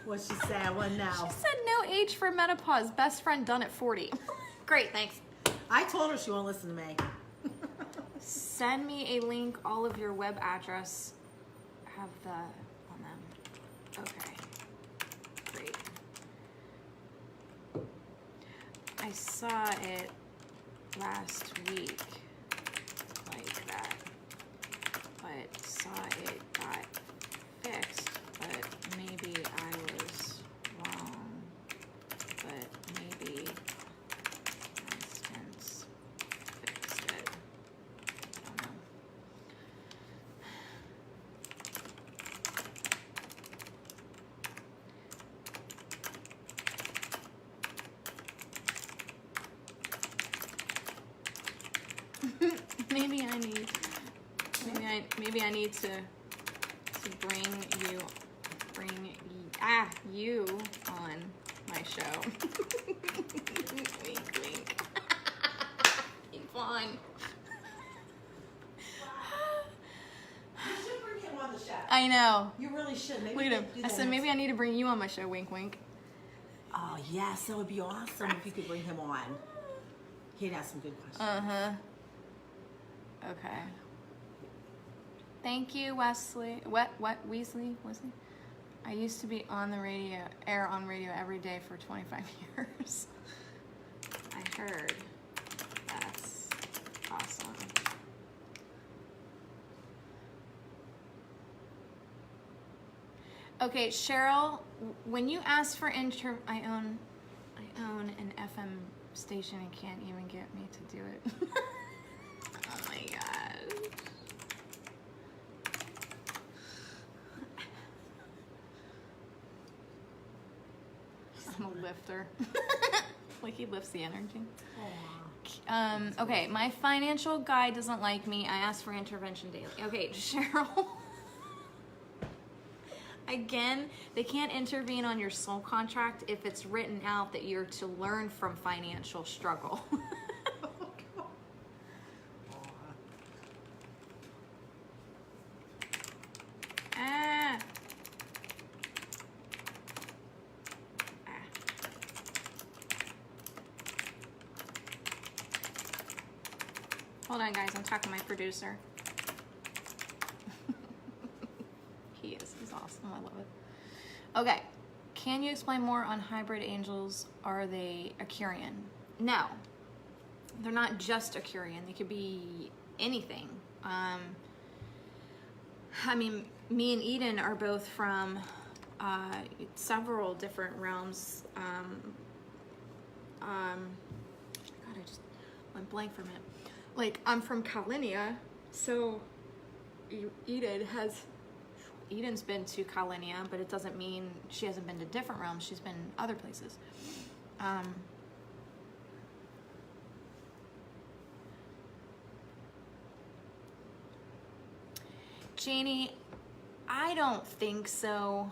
What'd she say? I want to know. She said no age for menopause. Best friend done at 40. Great, thanks. I told her she won't listen to me. Send me a link, all of your web address. Have the on them. Okay. Great. I saw it last week like that, but saw it got fixed, but maybe I was wrong, but maybe instance fixed it. I don't know. Maybe I need to bring you on my show. Wink, wink. Keep on. You should bring him on the show. I know. You really should. Maybe Look at him. do I that said next- maybe I need to bring you on my show. Wink, wink. Oh yes, that would be awesome if you could bring him on. He'd ask some good questions. Okay. Thank you, Wesley. What? Weasley? Wesley? I used to be on the radio, air on radio every day for 25 years. I heard. That's awesome. Okay, Cheryl, when you ask for I own an FM station and can't even get me to do it. Oh my god. I'm a lifter. Like he lifts the energy. Okay, my financial guy doesn't like me. I ask for intervention daily. Okay, Cheryl. Again, they can't intervene on your soul contract if it's written out that you're to learn from financial struggle. Hold on, guys. I'm talking to my producer. He's awesome. I love it. Okay. Can you explain more on hybrid angels? Are they Akurian? No. They're not just Akurian. They could be anything. I mean, me and Eden are both from several different realms. God, I just went blank for a minute. like, I'm from Kalinia, so Eden's been to Kalinia, but it doesn't mean she hasn't been to different realms. She's been other places. Janie, I don't think so.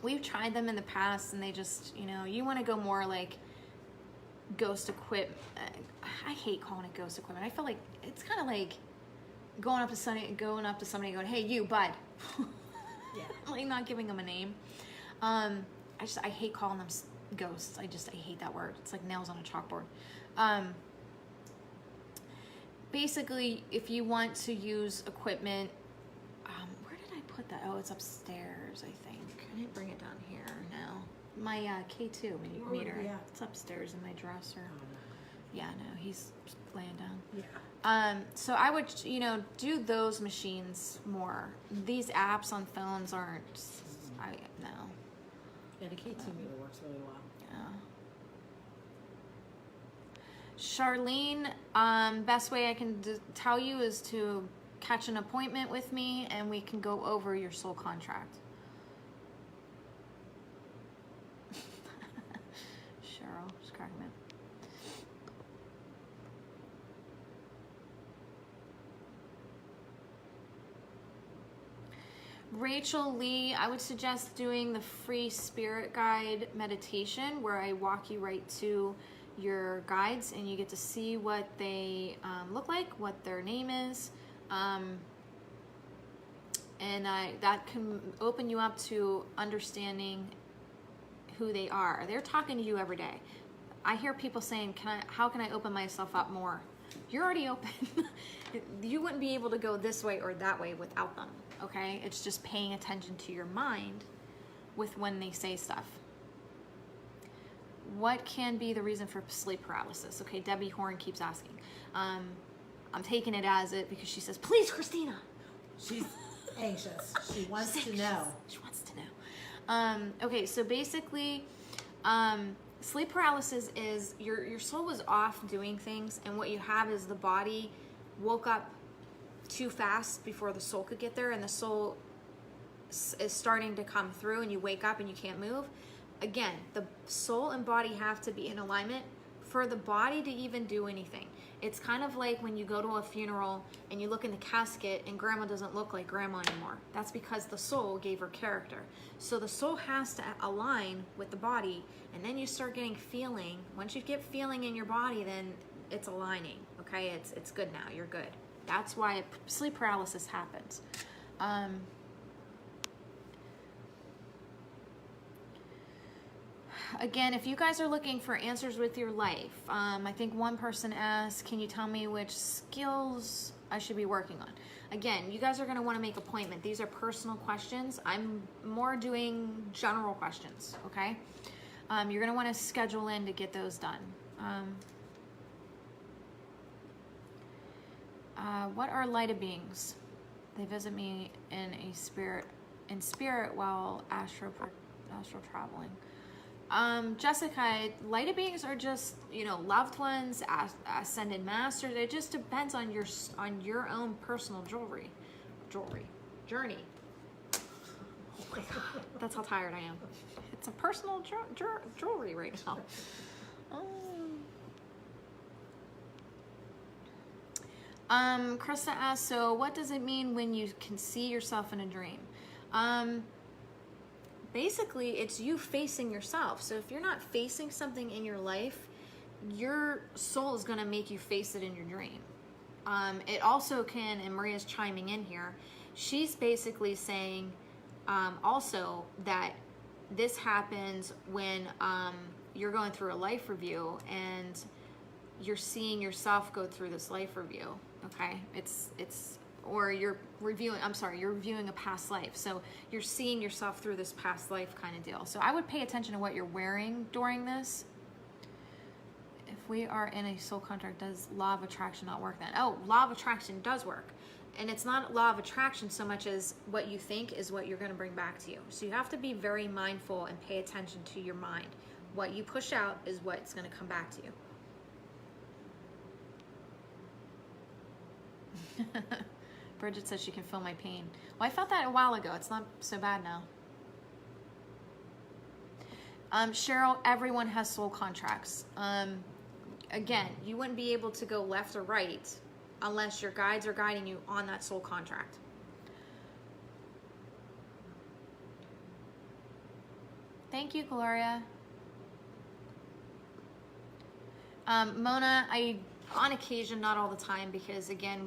We've tried them in the past, and they just, you want to go more like ghost equipment. I hate calling it ghost equipment. I feel like it's kind of like going up to somebody going, "Hey, you, bud." Yeah. Like, not giving them a name. I hate calling them ghosts. I hate that word. It's like nails on a chalkboard. Basically, if you want to use equipment, where did I put that? Oh, it's upstairs, I think. I didn't bring it down here. No, my K2 meter. Yeah. It's upstairs in my dresser. Oh, no. Yeah, no, he's laying down. Yeah. So I would, do those machines more. These apps on phones aren't. No. Yeah, the K2 meter works really well. Yeah. Charlene, best way I can tell you is to catch an appointment with me, and we can go over your soul contract. Cheryl, just cracking me up. Rachel Lee, I would suggest doing the free spirit guide meditation, where I walk you right to your guides and you get to see what they look like, what their name is, and that can open you up to understanding who they are. They're talking to you every day. I hear people saying, how can I open myself up more? You're already open. You wouldn't be able to go this way or that way without them, okay? It's just paying attention to your mind with when they say stuff. What can be the reason for sleep paralysis? Okay, Debbie Horn keeps asking. I'm taking it as it because she says, please, Christina. She's anxious. She wants to know. She wants to know. Okay, so basically, sleep paralysis is your soul was off doing things, and what you have is the body woke up too fast before the soul could get there, and the soul is starting to come through, and you wake up and you can't move. Again, the soul and body have to be in alignment for the body to even do anything. It's kind of like when you go to a funeral and you look in the casket and grandma doesn't look like grandma anymore. That's because the soul gave her character. So the soul has to align with the body, and then you start getting feeling. Once you get feeling in your body, then it's aligning, okay? It's good now, you're good. That's why sleep paralysis happens. Again, if you guys are looking for answers with your life, I think one person asked, can you tell me which skills I should be working on? Again, you guys are going to want to make an appointment. These are personal questions. I'm more doing general questions, okay? You're going to want to schedule in to get those done. What are lighted beings? They visit me in spirit while astral traveling. Jessica, lighted beings are just, loved ones, ascended masters. It just depends on your own personal journey. Oh my God, that's how tired I am. It's a personal jewelry right now. Krista asks, so what does it mean when you can see yourself in a dream? Basically, it's you facing yourself. So if you're not facing something in your life, your soul is going to make you face it in your dream. It also can, and Maria's chiming in here, she's basically saying also that this happens when you're going through a life review and you're seeing yourself go through this life review, okay? Or you're reviewing a past life. So you're seeing yourself through this past life kind of deal. So I would pay attention to what you're wearing during this. If we are in a soul contract, does law of attraction not work then? Oh, law of attraction does work. And it's not law of attraction so much as what you think is what you're going to bring back to you. So you have to be very mindful and pay attention to your mind. What you push out is what's going to come back to you. Bridget says she can feel my pain. Well, I felt that a while ago. It's not so bad now. Cheryl, everyone has soul contracts. Again, you wouldn't be able to go left or right unless your guides are guiding you on that soul contract. Thank you, Gloria. Mona, on occasion, not all the time, because again,